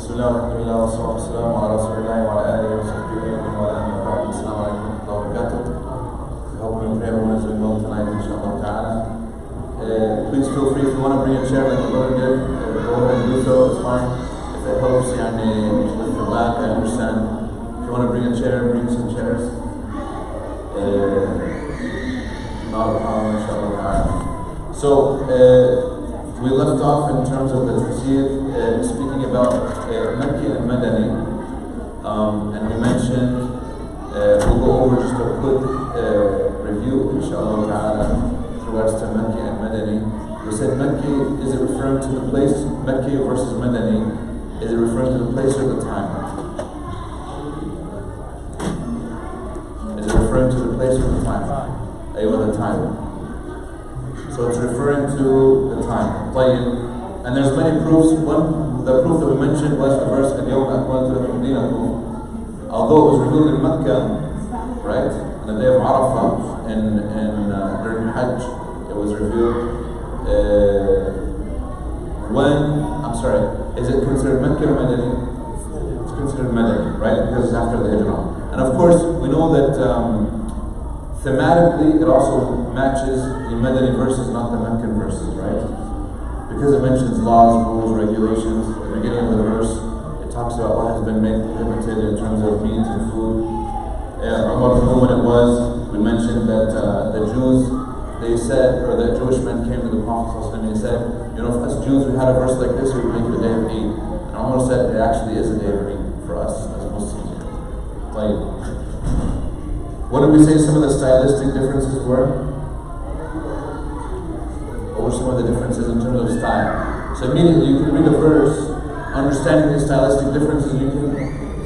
بسم الله والحمد لله والصلاة والسلام على رسول الله وعلى آله وصحبه ومن والاه أما بعد. Assalamu alaikum wa rahmatullahi wa barakatuh. I hope and pray everyone is doing well tonight, inshallah ta'ala. Please feel free, if you want to bring a chair like the brother did, go ahead and do so, it's fine. If it helps with the back, I understand. If you want to bring a chair, bring some chairs. Not a problem, inshallah ta'ala. So, we left off in terms of the Tafseer, speaking about Makki and Madani, and we mentioned, we'll go over just a quick review, inshallah ta'ala, with regards to Makki and Madani. We said Makki, is it referring to the place, Makki versus Madani, is it referring to the place or the time? Is it referring to the place or the time? Aywa, the time. So it's referring to the time. And there's many proofs. The proof that we mentioned was the verse اليوم أكملت لكم دينكم. Although it was revealed in Mecca, right, on the day of Arafat, and during Hajj, it was revealed. Is it considered Mecca or Madani? It's considered Madani, right? Because it's after the Hijrah. And of course, we know that thematically, it also matches the Madani verses, not the Meccan verses, right? Because it mentions laws, rules, regulations. At the beginning of the verse, it talks about what has been made prohibited in terms of meat and food. When it was, we mentioned that the Jews, they said, or the Jewish men came to the Prophet and they said, you know, if us Jews, we had a verse like this, we would make it a day of Eid. And Anwar said, it actually is a day of Eid for us as Muslims. Like, what did we say some of the stylistic differences were? What were some of the differences in terms of style? So immediately you can read a verse, understanding the stylistic differences, you can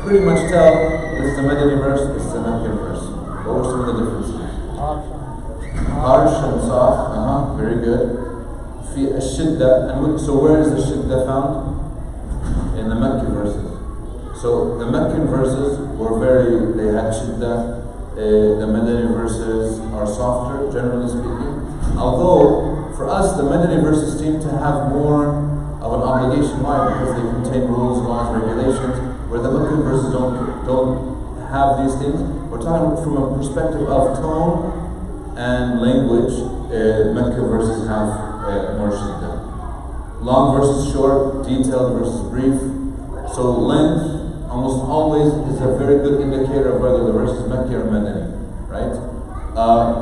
pretty much tell this is the Madani verse, this is the Meccan verse. What were some of the differences? Harsh and soft, very good. Fi ash-shidda, and so where is the shidda found? In the Meccan verses. So the Meccan verses were they had shidda. The Madani verses are softer, generally speaking. Although, for us, the Madani verses seem to have more of an obligation. Why? Because they contain rules, laws, regulations, where the Meccan verses don't have these things. We're talking from a perspective of tone and language. Meccan verses have more shidda. Long versus short, detailed versus brief. So length almost always is a very good indicator of whether the verse is Mecca or Madani, right?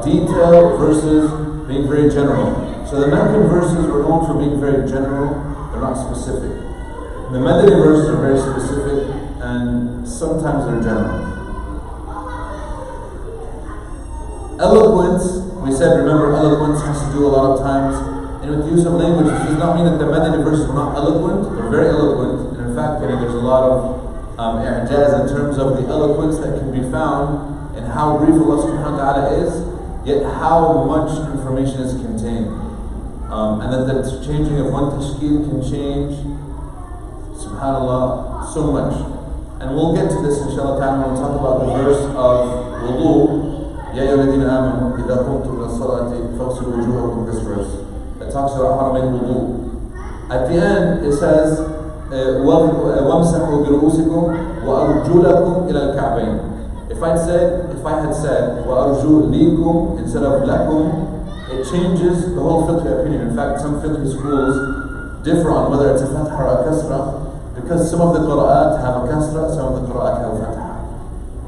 Detail versus being very general. So the Meccan verses were known for being very general, they're not specific. The Madani verses are very specific and sometimes they're general. Eloquence, we said, remember, eloquence has to do a lot of times, and with the use of language, it does not mean that the Madani verses were not eloquent, they're very eloquent, and in fact, there's a lot of i'jaz in terms of the eloquence that can be found in how brief Allah subhanahu wa ta'ala is, yet how much information is contained. And that the changing of one tashkil can change, subhanAllah, so much. And we'll get to this inshallah ta'ala when we talk about the verse of wudu. Ya ayyuhalladhina amanu idha qumtum ila salati faghsilu wujuhakum, this verse that talks about how to make wudu. At the end it says وَامْسَحُوا بِرُؤُوسِكُمْ وَأَرْجُلَكُمْ إِلَى الْكَعْبَيْنِ. If I had said وَأَرْجُلِكُمْ instead of لَكُمْ, it changes the whole fiqh opinion. In fact, some fiqh schools differ on whether it's a fatha or a kasra, because some of the qira'at have a kasra, some of the qira'at have a fatha.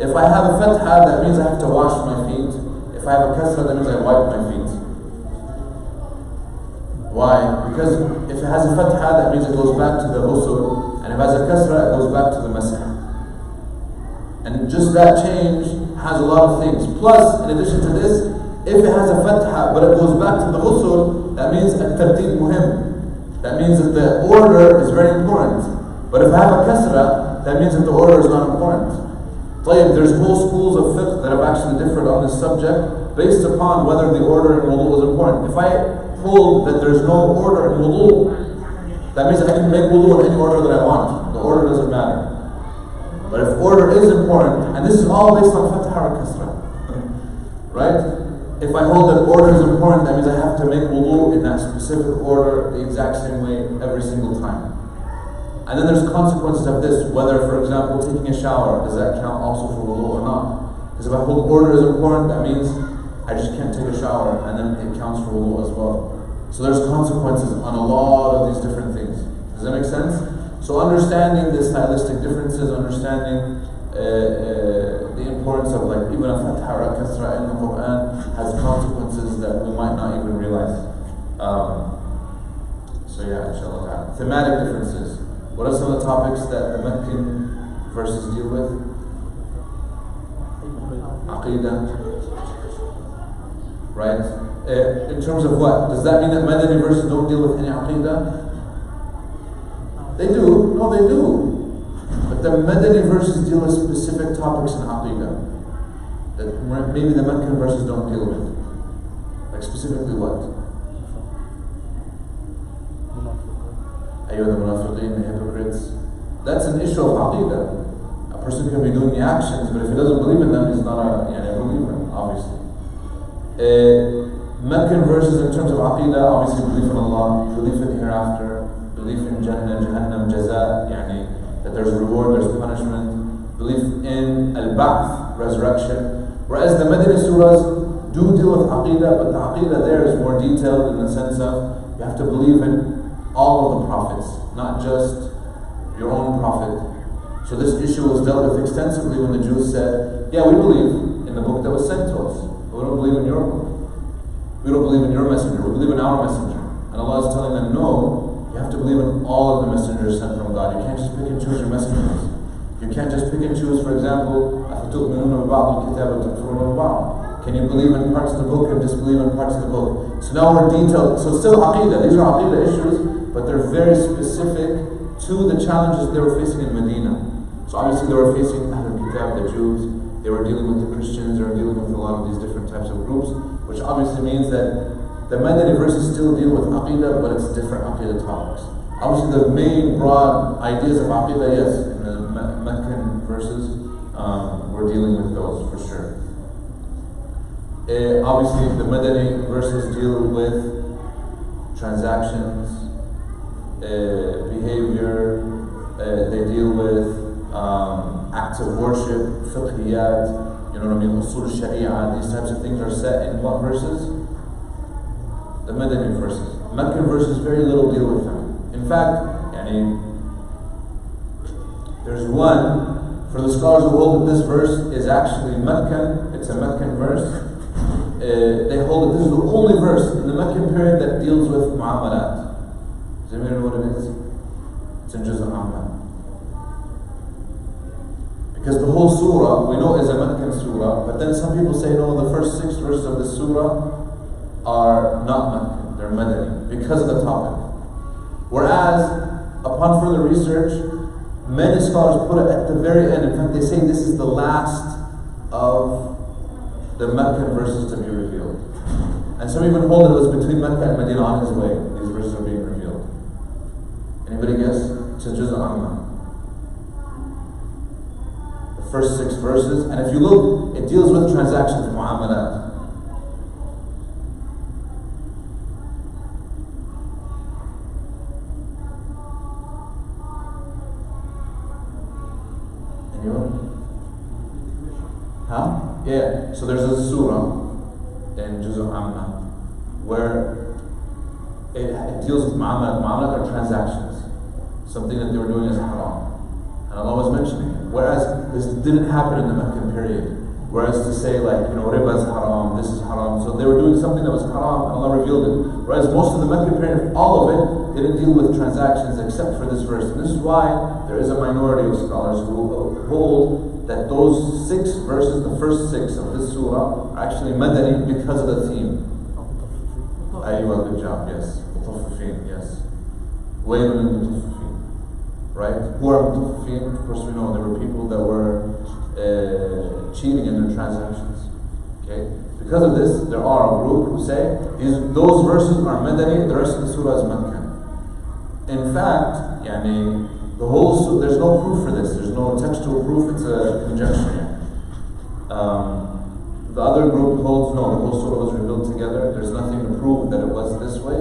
If I have a fatha, that means I have to wash my feet. If I have a kasra, that means I wipe my feet. Why? Because if it has a fatha, that means it goes back to the ghusl, and if it has a kasra, it goes back to the masah. And just that change has a lot of things. Plus, in addition to this, if it has a fatha, but it goes back to the ghusl, that means at-tartib muhim. That means that the order is very important. But if I have a kasra, that means that the order is not important. There's whole schools of fiqh that have actually differed on this subject based upon whether the order in wudu is important. If I hold that there's no order in wudu, that means I can make wudu in any order that I want. The order doesn't matter. But if order is important, and this is all based on fatha or kasra, right? If I hold that order is important, that means I have to make wudu in that specific order the exact same way every single time. And then there's consequences of this, whether, for example, taking a shower, does that count also for wudu or not? Because if I hold order is important, that means I just can't take a shower, and then it counts for wudu as well. So there's consequences on a lot of these different things. Does that make sense? So understanding the stylistic differences, understanding the importance of like even a fatha or a kasra in the Quran has consequences that we might not even realize. So yeah, inshallah. Thematic differences. What are some of the topics that the Meccan verses deal with? Aqidah. Right? In terms of what? Does that mean that Madani verses don't deal with any Aqidah? They do. No, they do. But the Madani verses deal with specific topics in Aqidah that maybe the Meccan verses don't deal with. Like specifically what? The munafiqeen, the hypocrites. That's an issue of Aqidah. A person can be doing the actions, but if he doesn't believe in them, he's not a believer, obviously. Meccan verses in terms of Aqidah, obviously belief in Allah, belief in the hereafter, belief in Jannah, Jahannam, Jaza, that there's reward, there's punishment, belief in Al-Ba'th, resurrection. Whereas the Madani surahs do deal with Aqidah, but the Aqidah there is more detailed in the sense of you have to believe in all of the prophets, not just your own prophet. So this issue was dealt with extensively when the Jews said, yeah, we believe in the book that was sent to us, but we don't believe in your book. We don't believe in your messenger, we believe in our messenger. And Allah is telling them, no, you have to believe in all of the messengers sent from God. You can't just pick and choose your messengers. You can't just pick and choose, for example, can you believe in parts of the book and disbelieve in parts of the book? So now we're detailed. So still Aqidah, these are Aqidah issues, but they're very specific to the challenges they were facing in Medina. So obviously they were facing Ahlul Kitab, the Jews, they were dealing with the Christians, they were dealing with a lot of these different types of groups, which obviously means that the Madani verses still deal with Aqidah, but it's different Aqidah topics. Obviously the main broad ideas of Aqidah, yes, in the Meccan verses, we're dealing with those for sure. Obviously the Madani verses deal with transactions, behavior, they deal with acts of worship, fiqhiyat, usul sharia, these types of things are set in what verses? The Madani verses. Meccan verses very little deal with them. In fact, there's one, for the scholars who hold that this verse is actually Meccan, it's a Meccan verse, they hold that this is the only verse in the Meccan period that deals with mu'amalat. Does anybody know what it is? It's in Juz al-Amma. Because the whole surah, we know is a Meccan surah, but then some people say, no, the first 6 verses of the surah are not Meccan, they're Madani, because of the topic. Whereas, upon further research, many scholars put it at the very end. In fact, they say this is the last of the Meccan verses to be revealed. And some even hold it was between Mecca and Medina on his way. These verses are being revealed. Anybody guess? It's Juz al-Amma. The first 6 verses. And if you look, it deals with transactions, mu'amalat. Anyone? Huh? Yeah. So there's a surah in Juz al-Amma where it deals with mu'amalat. Mu'amalat are transactions. Something that they were doing is haram. And Allah was mentioning it. Whereas this didn't happen in the Meccan period. Whereas to say riba is haram, this is haram. So they were doing something that was haram and Allah revealed it. Whereas most of the Meccan period, all of it, didn't deal with transactions except for this verse. And this is why there is a minority of scholars who hold that those 6 verses, the first 6 of this surah, are actually Madani because of the theme. Ayyuha, good job, yes. Mutaffifin, yes. Waylun lil-mutaffifin. Right? Who are mutaffifin? Of course we know there were people that were cheating in their transactions. Okay? Because of this, there are a group who say those verses are Madani, the rest of the surah is Meccan. In fact, the whole surah, there's no proof for this. There's no textual proof. It's a conjecture. The other group holds no. The whole surah was revealed together. There's nothing to prove that it was this way.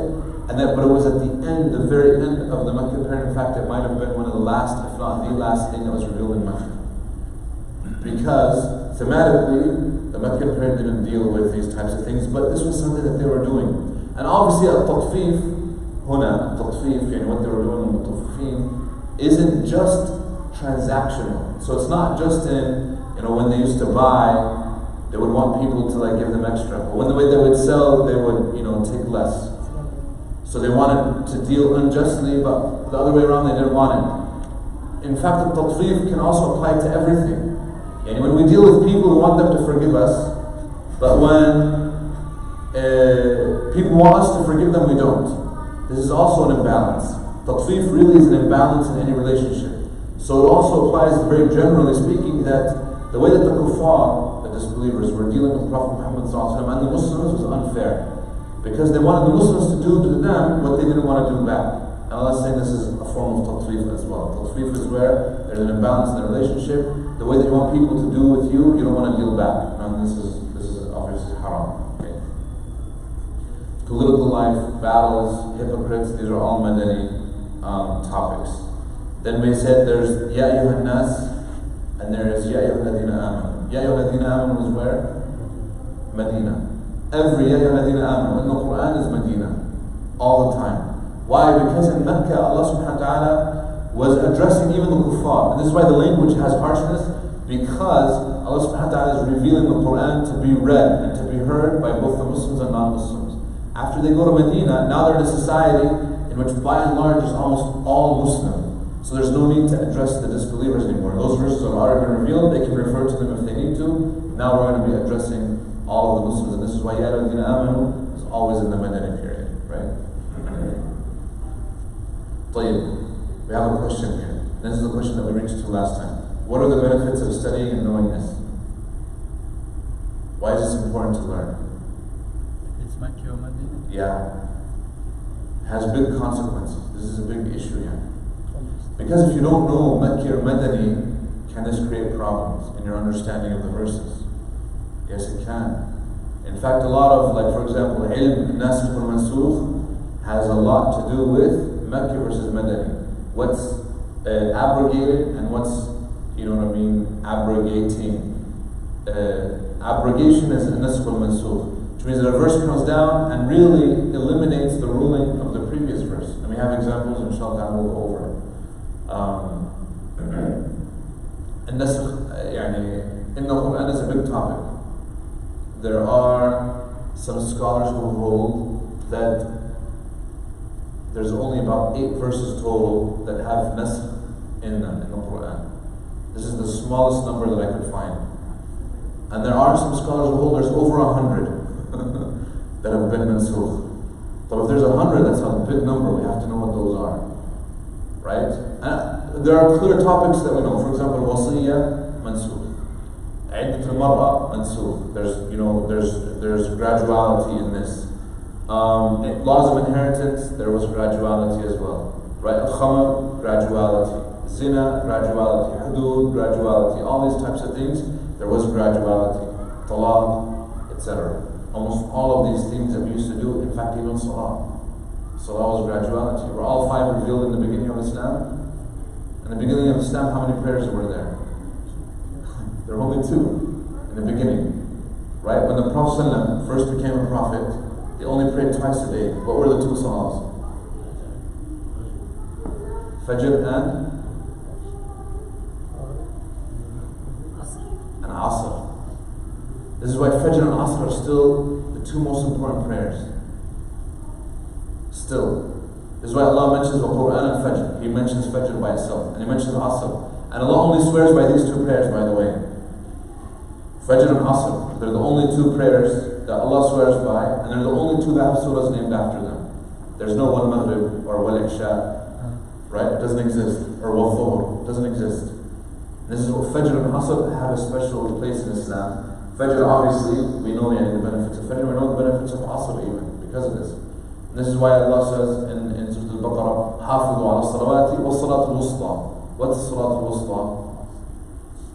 but it was at the end, the very end of the Meccan period. In fact, it might have been one of the last, if not the last thing that was revealed in Mecca. Because thematically, the Meccan period didn't deal with these types of things, but this was something that they were doing. And obviously, al-tatfif, al-tatfif, what they were doing, al-tatfif, isn't just transactional. So it's not just in, when they used to buy, they would want people to like give them extra. But when the way they would sell, they would, take less. So they wanted to deal unjustly, but the other way around, they didn't want it. In fact, the tatfif can also apply to everything. And when we deal with people, we want them to forgive us. But when people want us to forgive them, we don't. This is also an imbalance. Tatfif really is an imbalance in any relationship. So it also applies, very generally speaking, that the way that the kuffar, the disbelievers, were dealing with Prophet Muhammad and the Muslims was unfair. Because they wanted the Muslims to do to them what they didn't want to do back. And Allah is saying this is a form of tatfif as well. Tatfif is where there's an imbalance in the relationship. The way that you want people to do with you, you don't want to deal back. And this is obviously haram. Okay. Political life, battles, hypocrites, these are all Madani topics. Then we said there's Ya Ayyuhan Nas, and there is Ya Ayyuhal Ladina Amanu. Ya Ayyuhal Ladina Amanu was where? Medina. Every Ya Ayyuhal Ladina Amanu in the Quran is Medina. All the time. Why? Because in Mecca, Allah subhanahu wa ta'ala was addressing even the kuffar. And this is why the language has harshness, because Allah subhanahu wa ta'ala is revealing the Quran to be read and to be heard by both the Muslims and non-Muslims. After they go to Medina, now they're in a society in which by and large is almost all Muslim. So there's no need to address the disbelievers anymore. Those verses have already been revealed, they can refer to them if they need to. Now we're going to be addressing all of the Muslims, and this is why Ya Ayyuhal Amanu is always in the Madani period, right? طيب, we have a question here. This is the question that we reached to last time. What are the benefits of studying and knowing this? Why is this important to learn? It's Makki or Madina? Yeah. It has big consequences. This is a big issue here. Because if you don't know Makki or Madani, can this create problems in your understanding of the verses? Yes, it can. In fact, a lot of, like for example, Ilm Nasikh wal Mansukh has a lot to do with Makki versus Madani. What's abrogated and what's, abrogating. Abrogation is Nasikh wal Mansukh, which means that a verse comes down and really eliminates the ruling of the previous verse. And we have examples, inshallah, we'll go over it. النسخ in the Quran is a big topic. There are some scholars who hold that there's only about 8 verses total that have nasakh in them in the Quran. This is the smallest number that I could find. And there are some scholars who hold there's over 100 that have been mansukh. But if there's 100, that's a big number. We have to know what those are. Right? And there are clear topics that we know. For example, wasiyya, mansukh. Iddat al-mar'a, mansukh. There's graduality in this. Laws of inheritance, there was graduality as well. Right? Al-khamr, graduality. Zina, graduality. Hudud, graduality. All these types of things, there was graduality. Talaq, etc. Almost all of these things that we used to do, in fact, even salah. Salah was graduality. Were all 5 revealed in the beginning of Islam? In the beginning of Islam, how many prayers were there? There were only 2 in the beginning. Right? When the Prophet ﷺ first became a prophet, they only prayed twice a day. What were the 2 salahs? Fajr and Asr. This is why Fajr and Asr are still the 2 most important prayers. Still. This is why Allah mentions the Quran and Fajr. He mentions Fajr by itself. And He mentions Asr. And Allah only swears by these 2 prayers, by the way. Fajr and Asr. They're the only 2 prayers that Allah swears by. And they're the only 2 that have surahs named after them. There's no one Maghrib or one Isha. Right? It doesn't exist. Or one Dhuhr. It doesn't exist. This is what Fajr and Asr have a special place in Islam. Fajr, obviously, we know the benefits of Fajr. We know the benefits of Asr even because of this. This is why Allah says in Surah Al-Baqarah, حافظوا على الصلوات والصلاة الوسطى. What's the Salat al-Wusta?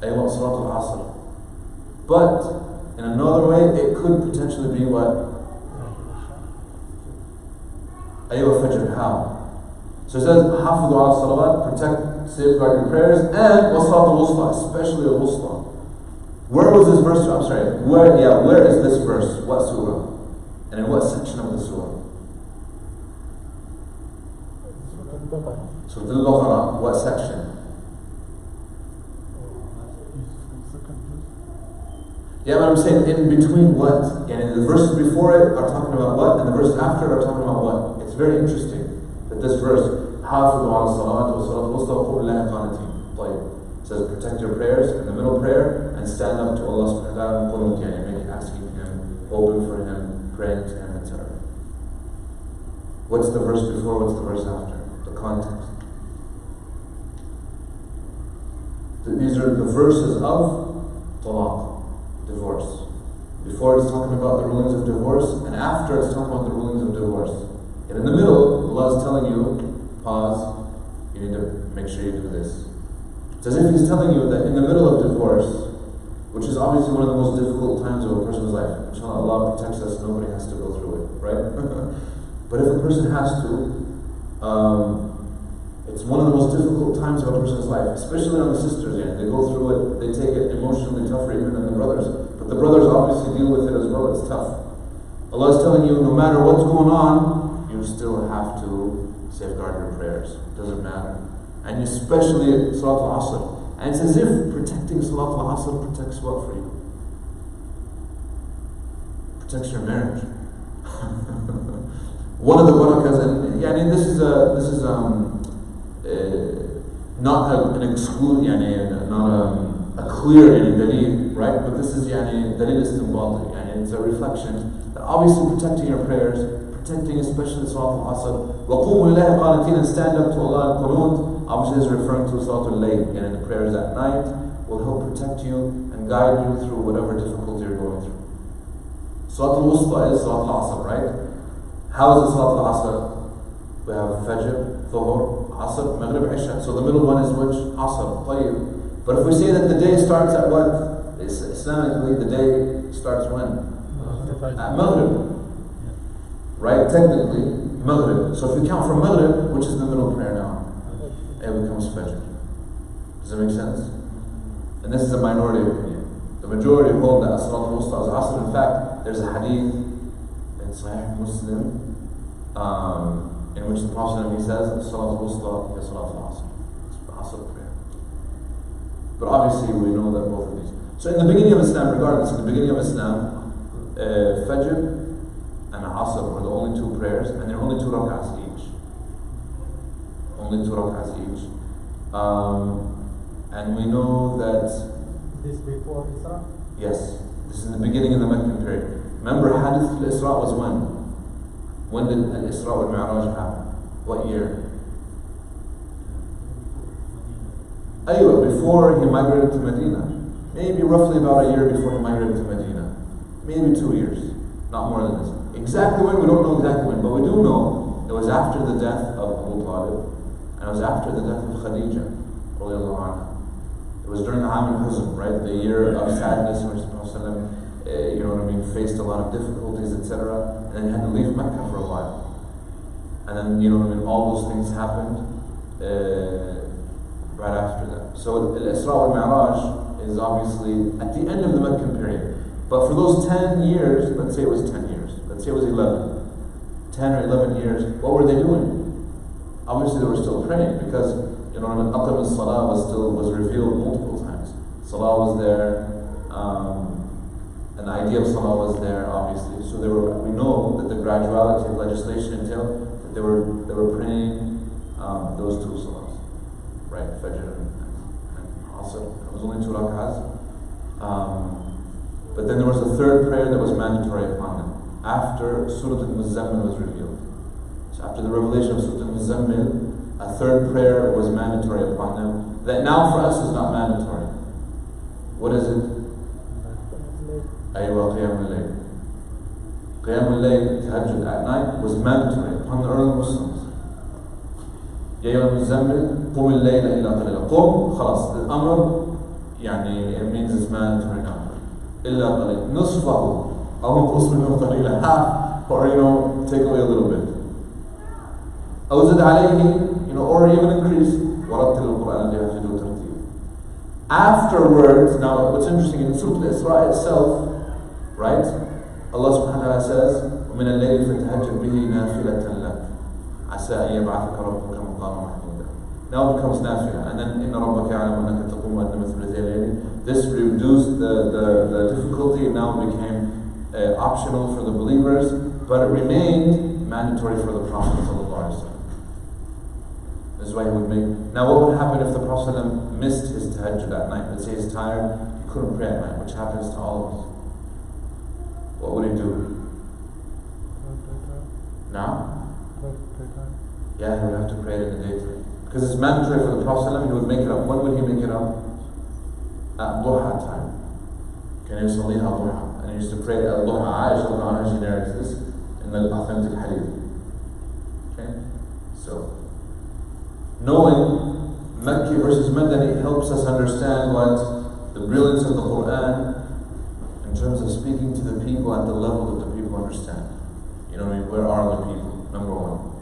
What Salat al-Asr? But in another way, it could potentially be what? Aywa Fajr, how? So it says, Hafidu ala salawat, protect, safeguard your prayers, and wasalat al-wusta, especially al-wusta. Where was this verse? I'm sorry, where is this verse? What surah? And in what section of the surah? Surah Al-Baqarah, what section? Yeah, but I'm saying in between what? And the verses before it are talking about what, and the verses after it are talking about what. It's very interesting that this verse, حافظوا على الصلوات والصلاة الوسطى وقوموا لله قانتين. It says protect your prayers in the middle prayer and stand up to Allah subhanahu wa ta'ala and qunut, yani asking Him, hoping for Him, praying to Him, etc. What's the verse before? What's the verse after? The context. These are the verses of talaq, divorce. Before it's talking about the rulings of divorce, and after it's talking about the rulings of divorce. And in the middle, Allah is telling you, pause, you need to make sure you do this. It's as if He's telling you that in the middle of divorce, which is obviously one of the most difficult times of a person's life, inshallah, Allah protects us, nobody has to go through it, right? But if a person has to, it's one of the most difficult times of a person's life, especially on the sisters. Yeah, they go through it, they take it emotionally tougher even than the brothers. But the brothers obviously deal with it as well. It's tough. Allah is telling you, no matter what's going on, you still have to safeguard your prayers. It doesn't matter. And especially Salat al-Asr. And it's as if protecting Salat al-Asr protects what for you? Protects your marriage. One of the barakas, and this is not an exclude, not a clear dalil, right? But this is dalil istinbat, it's a reflection that obviously protecting your prayers, protecting especially Salat al-Asr, وَقُومُوا لِلَّهِ قَانِتِينَ, and stand up to Allah in qunut, obviously is referring to Salat al-Layl, and the prayers at night will help protect you and guide you through whatever difficulty you're going through. Salat al-Wusta is Salat al-Asr, right? How is it Salat al-Asr? We have Fajr, Dhuhr, Asr, Maghrib, Isha. So the middle one is which? Asr, Tayyib. But if we say that the day starts at what? Islamically, the day starts when? At Maghrib. Right? Technically, Maghrib. So if you count from Maghrib, which is the middle prayer now? It becomes Fajr. Does that make sense? And this is a minority opinion. The majority hold that Salat al-Wusta is Asr. In fact, there's a hadith in Sahih Muslim, in which the Prophet says, Salat al-Wusta is Salat al-Asr. It's the Asr prayer. But obviously we know that both of these. So in the beginning of Islam, regardless, in the beginning of Islam, Fajr and Asr were the only two prayers, and there are only 2 rak'ahs each. Only 2 rak'ahs each. And we know that... This before Isra? Yes. This is in the beginning of the Meccan period. Remember, Hadith al-Isra was when? When did al-Isra wal-Mi'raj happen? What year? Aywa, before he migrated to Medina. Maybe roughly about a year before he migrated to Medina. Maybe 2 years. Not more than this. Exactly when, we don't know exactly when, but we do know it was after the death of Abu Talib, and it was after the death of Khadija, radiallahu anha. It was during the Am al-Huzn, right? The year of sadness in which the Prophet faced a lot of difficulties, etc. And then he had to leave Mecca for a while. And then, all those things happened right after that. So Al-Isra wal-Mi'raj is obviously at the end of the Meccan period. But for those 10 years, let's say it was 10 years, let's say it was 11, 10 or 11 years, what were they doing? Obviously they were still praying, because Aqam as-Salah was revealed multiple times. Salah was there, and the idea of Salah was there, obviously. So we know that the graduality of legislation entailed that they were praying those 2 Salahs, right? Fajr and Asr. It was only 2 rak'ahs. But then there was a 3rd prayer that was mandatory upon them after Surah Al-Muzammil was revealed. So after the revelation of Surah Al-Muzammil, a 3rd prayer was mandatory upon them that now for us is not mandatory. What is it? Aywa Qiyam al-Layl. Qiyam al-Layl, tahajjud at night, was mandatory upon the early Muslims. Ya ayyuha al-Muzammil, qum al-layla illa qalila. Qum, khalas. The amr, it means it's mandatory now. Illa qalil. Nusfahu. Aw qus minhu qalila. Half, or take away a little bit. أو زد عليه, or even increase. وَرَتِّلِ الْقُرْآنَ لِيَهْتَدُوا تَرْتِيلًا. Afterwards, now what's interesting in Surah Al-Isra itself, right? Allah subhanahu wa ta'ala says, وَمِنَ اللَّيْلِ فَتَهَجَّدْ بِهِ نَافِلَةً لَكَ عَسَىٰ أَن يَبْعَثَكَ رَبُّكَ مَقَامًا مَحْمُودًا. Now it becomes nafila, and then إِنَّ رَبَّكَ يَعْلَمُ أَنَّكَ تَقُومُ أَدْنَىٰ مِنْ ثُلُثَيِ اللَّيْلِ. This reduced the difficulty. It now became optional for the believers, but it remained mandatory for the Prophet ﷺ. This is why he would make. Now, what would happen if the Prophet ﷺ missed his tahajjud at night? Let's say he's tired, he couldn't pray at night, which happens to all of us. What would he do? Now? Yeah, he would have to pray it in the daytime. Because it's mandatory for the Prophet ﷺ, he would make it up. When would he make it up? At duha time. Can you salliha duha? And he used to pray at duha. Aisha, she narrates this in the authentic hadith. Okay? So, knowing Makki versus Madani helps us understand what the brilliance of the Quran in terms of speaking to the people at the level that the people understand. You know what I mean? Where are the people? Number one.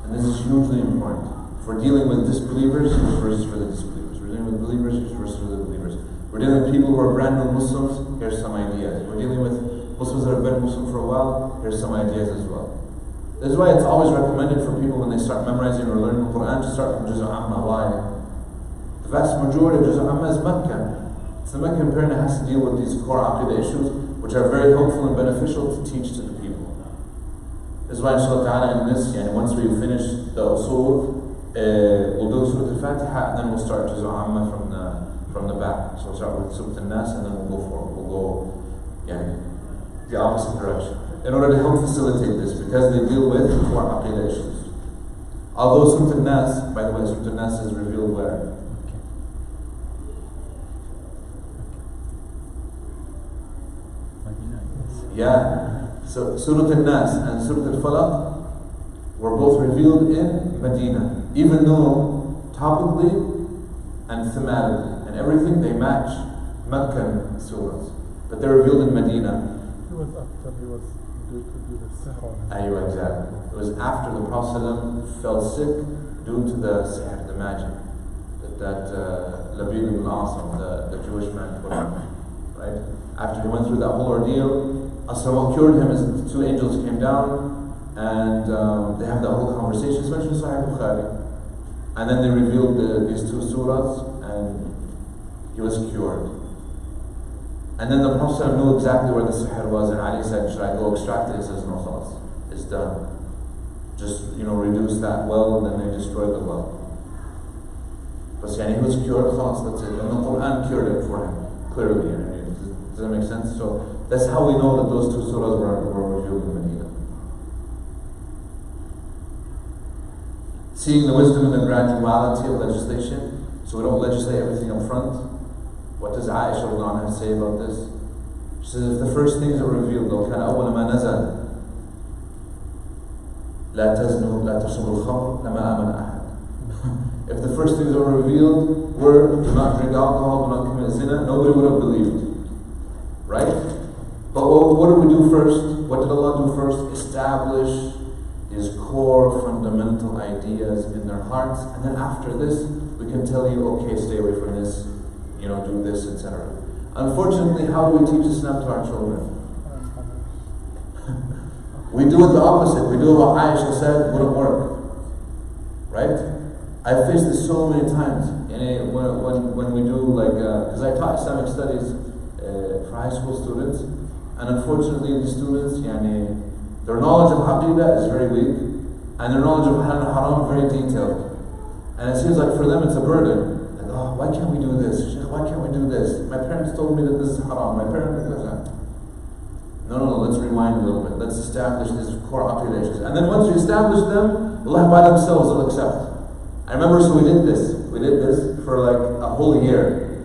And this is hugely important. If we're dealing with disbelievers, use verses for the disbelievers. We're dealing with believers, use verses for the believers. We're dealing with people who are brand new Muslims, here's some ideas. We're dealing with Muslims that have been Muslim for a while, here's some ideas as well. This is why it's always recommended for people when they start memorizing or learning the Quran to start from Juz' Amma. Why? The vast majority of Juz' Amma is Makkah. So the Meccan parent has to deal with these core aqidah issues, which are very helpful and beneficial to teach to the people. This is why inshallah ta'ala in this, once we finish the usul, we'll do Surah Al-Fatiha and then we'll start Juz' Amma from the back. So we'll start with Surah Al-Nas and then we'll go forward. We'll go the opposite direction. In order to help facilitate this, because they deal with core aqidah issues. Although Surah Al-Nas, by the way, Surah Al-Nas is revealed where? Yeah. So Surah Al-Nas and Surah Al-Falaq were both revealed in Medina, even though topically and thematically and everything they match Meccan surahs, but they're revealed in Medina. It was after he was due to do the sihr. Aywa, exactly. It was after the Prophet ﷺ fell sick due to the sihr, the magic that Labid ibn al-Asam, the Jewish man, put on, right? After he went through that whole ordeal, what cured him is the two angels came down and they have that whole conversation. It's mentioned in Sahih Bukhari. And then they revealed these two surahs and he was cured. And then the Prophet knew exactly where the sihr was, and Ali said, should I go extract it? He says, no, khalas, it's done. Just, reduce that well, and then they destroyed the well. But he was cured, khalas, that's it. And the Quran cured it for him, clearly. Does that make sense? So that's how we know that those two surahs were revealed in Medina. Seeing the wisdom and the graduality of legislation, so we don't legislate everything up front. What does Aisha have to say about this? She says, if the first things that were revealed, لو كان أول ما نزل لا تزنوا لا تشربوا الخمر لما آمن أحد. If the first things that were revealed were, do not drink alcohol, do not commit zina, nobody would have believed. Right? But what did we do first? What did Allah do first? Establish His core fundamental ideas in their hearts, and then after this, we can tell you, okay, stay away from this, do this, etc. Unfortunately, how do we teach Islam to our children? We do it the opposite. We do what Aisha said wouldn't work. Right? I've faced this so many times. When we do because I taught Islamic studies for high school students, and unfortunately these students, their knowledge of Aqidah is very weak, and their knowledge of Halal and Haram very detailed. And it seems like for them it's a burden. Oh, why can't we do this? Sheikh, why can't we do this? My parents told me that this is haram. My parents did that. No, let's rewind a little bit. Let's establish these core aqidah issues. And then once we establish them, Allah by themselves will accept. I remember, so we did this. We did this for a whole year.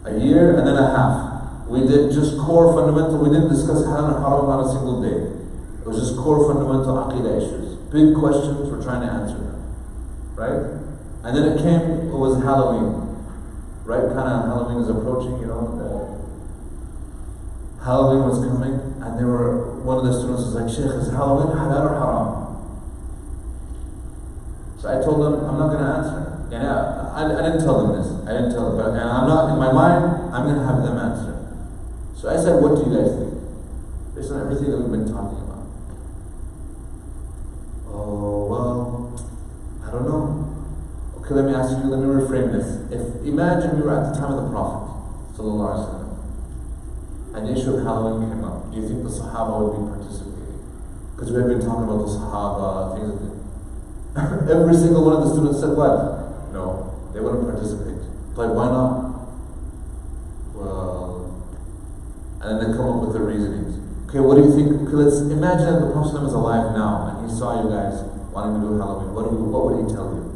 A year and then a half. We did just core fundamental. We didn't discuss halal and haram not a single day. It was just core fundamental aqidah issues. Big questions, we're trying to answer them. Right? And then it was Halloween. Right? Halloween is approaching, Halloween was coming, and one of the students was like, Sheikh, is Halloween halal or haram? So I told them, I'm not going to answer. And I didn't tell them this. I didn't tell them. But, and I'm not, in my mind, I'm going to have them answer. So I said, what do you guys think? Based on everything that we've been talking about. Oh, well, I don't know. Okay, let me ask you, let me reframe this. Imagine we were at the time of the Prophet, sallallahu alaihi wasallam, and the issue of Halloween came up. Do you think the Sahaba would be participating? Because we had been talking about the Sahaba, things like that. Every single one of the students said what? No, they wouldn't participate. Like, why not? Well, and then they come up with their reasonings. Okay, what do you think? Okay, let's imagine that the Prophet is alive now, and he saw you guys wanting to do Halloween. What would he tell you?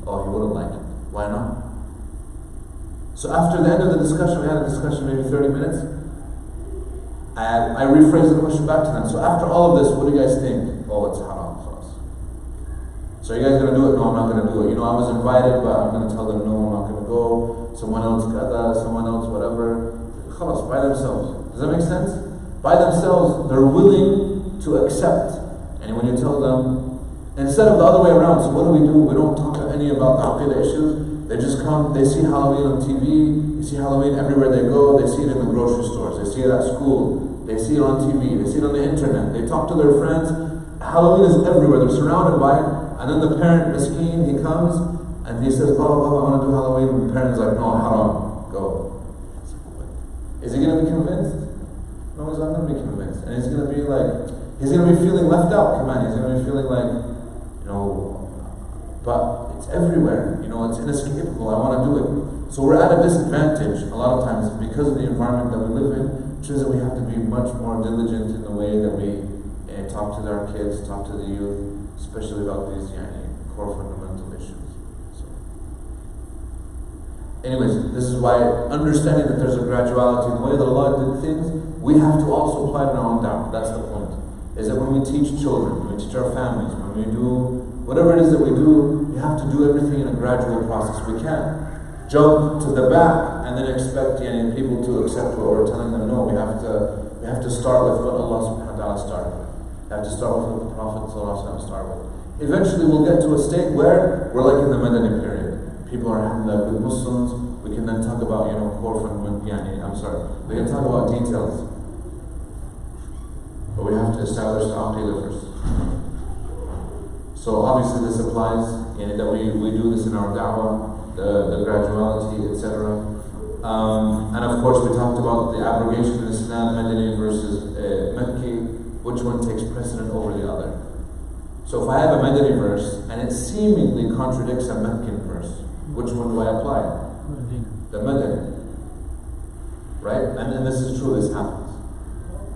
Oh, he wouldn't like it. Why not? So after the end of the discussion, we had a discussion maybe 30 minutes. I rephrased the question back to them. So after all of this, what do you guys think? Oh, it's haram for us. So are you guys going to do it? No, I'm not going to do it. You know, I was invited, but I'm going to tell them, no, I'm not going to go. Someone else kada, someone else whatever. Khalas, by themselves. Does that make sense? By themselves, they're willing to accept. And when you tell them, instead of the other way around, so what do? We don't talk to any about the aqidah issues. They just come, they see Halloween on TV, they see Halloween everywhere they go, they see it in the grocery stores, they see it at school, they see it on TV, they see it on the internet, they talk to their friends. Halloween is everywhere, they're surrounded by it. And then the parent, miskeen, he comes and he says, Baba, I want to do Halloween. And the parent's like, no, haram, go. Is he going to be convinced? No, he's not going to be convinced. And he's going to be like, he's going to be feeling left out, come on, he's going to be feeling like, you know, but it's everywhere, you know, it's inescapable, I want to do it. So we're at a disadvantage a lot of times because of the environment that we live in, which is that we have to be much more diligent in the way that we talk to our kids, talk to the youth, especially about these core fundamental issues. So, anyways, this is why understanding that there's a graduality in the way that Allah did things, we have to also apply it in our own da'wah. That's the point. Is that when we teach children, when we teach our families, when we do whatever it is that we do, we have to do everything in a gradual process. We can't jump to the back and then expect people to accept what we're telling them. No, we have to start with what Allah subhanahu wa ta'ala started with. We have to start with what the Prophet started with. Eventually we'll get to a state where we're like in the Madani period. People are alhamdulillah with Muslims. We can then talk about, core fundamental, we can talk about details. But we have to establish the aqidah first. So obviously this applies, that we do this in our da'wah, the graduality, etc. And of course we talked about the abrogation in Islam, Madani versus Makki, which one takes precedent over the other. So if I have a Madani verse, and it seemingly contradicts a Meccan verse, which one do I apply? The Madani. Right? And then this is true, this happens.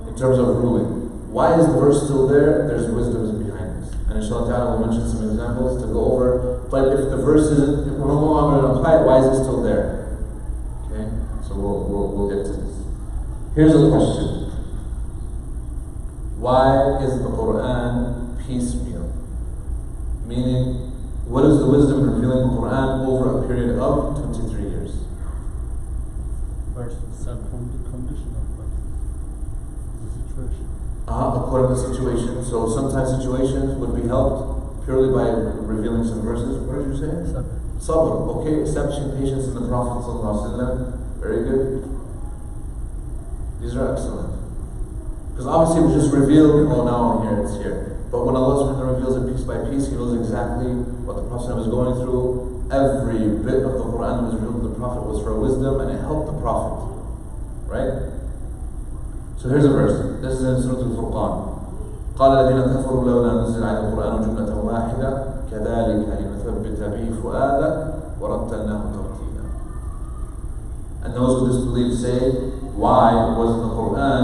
In terms of ruling. Why is the verse still there? There's wisdom behind this. And inshallah ta'ala we'll mention some examples to go over. But if the verse isn't, if we're no longer going to apply it, why is it still there? Okay? So we'll get to this. Here's a question. Why is the Quran piecemeal? Meaning, what is the wisdom in revealing the Quran over a period of 23 years? From the condition of the situation. According to the situation. So sometimes situations would be helped purely by revealing some verses. What did you say? Sabr. Okay, establishing patience in the Prophet ﷺ. Very good. These are excellent. Because obviously it was just revealed, now here, it's here. But when Allah SWT reveals it piece by piece, He knows exactly what the Prophet was going through. Every bit of the Quran that was revealed to the Prophet was for wisdom, and it helped the Prophet. Right? So here's a verse. This is in Surah Al-Furqan. قال الذين كفروا لولا نزل على القرآن جملة واحدة كذلك لنثبت به فؤادك ورتلناه ترتيلا. And those who disbelieve say, why was the Quran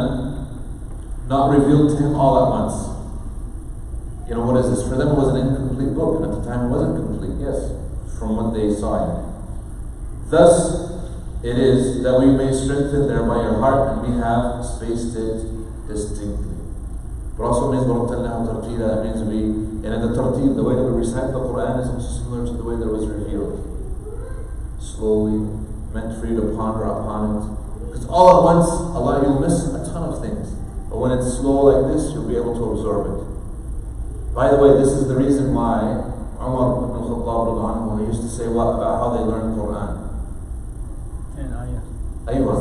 not revealed to him all at once? What is this? For them it was an incomplete book, and at the time it wasn't complete, yes, from what they saw in it. Thus, it is that we may strengthen thereby your heart, and we have spaced it distinctly. But also means that means the tartil, the way that we recite the Quran is also similar to the way that it was revealed. Slowly, meant for you to ponder upon it. Because all at once, Allah, you'll miss a ton of things. But when it's slow like this, you'll be able to absorb it. By the way, this is the reason why, Umar ibn Khattab, he used to say what about how they learn Quran? 10 ayahs. Aywa.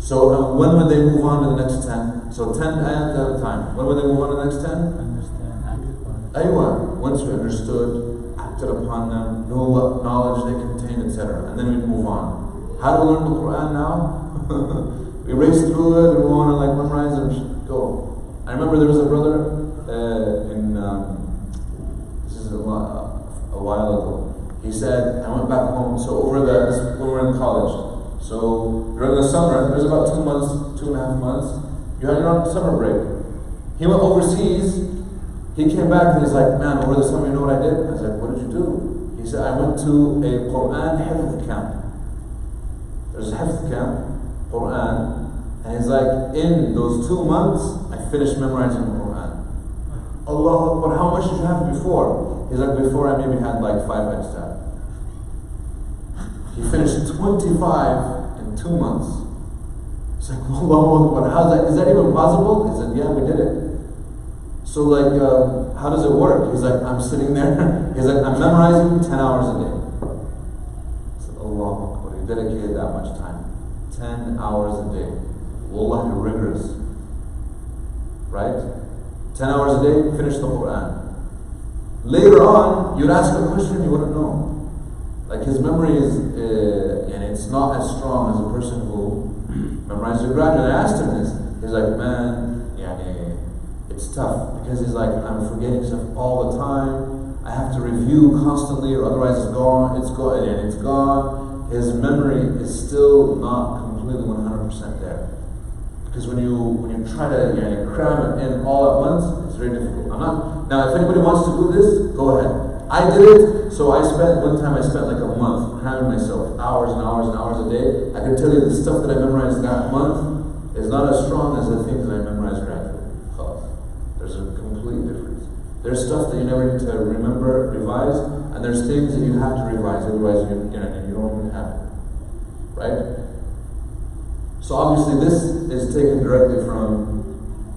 So when would they move on to the next 10? So 10 ayat at a time. When would they move on to the next 10? Understand, act upon it. Aywa. Once we understood, acted upon them, knew what knowledge they contain, etc. And then we'd move on. How do we learn the Quran now? We race through it and we want to like memorize and go. I remember there was a brother this is a while ago. He said, I went back home, so when we were in college. So during the summer, it was about 2 months, 2.5 months, you're on summer break. He went overseas, he came back and he's like, man, over the summer, you know what I did? I was like, what did you do? He said, I went to a Quran hifz camp. There's a hifz camp, Quran, and he's like, in those 2 months, I finished memorizing the Quran. Allah Akbar, how much did you have before? He's like, before I maybe had like 5 extra. He finished 25 in 2 months. It's like, Allahu Akbar, how's that? Is that even possible? He said, yeah, we did it. So like, how does it work? He's like, I'm sitting there. He's like, I'm memorizing 10 hours a day. I said, Allahu Akbar, he dedicated that much time. 10 hours a day. Wallahi, rigorous. Right? 10 hours a day, finish the Quran. Later on, you'd ask a question, you wouldn't know. Like his memory is, and it's not as strong as a person who memorizes it gradually. I asked him this. He's like, man, it's tough because he's like, I'm forgetting stuff all the time. I have to review constantly, or otherwise it's gone. It's gone, and it's gone. His memory is still not completely 100% there. Because when you try to cram it in all at once, it's very difficult. Now if anybody wants to do this, go ahead. I did it, so one time I spent like a month cramming myself, hours and hours and hours a day. I can tell you the stuff that I memorized that month is not as strong as the things that I memorized gradually. There's a complete difference. There's stuff that you never need to remember, revise, and there's things that you have to revise, otherwise you don't even have it. Right? So obviously this is taken directly from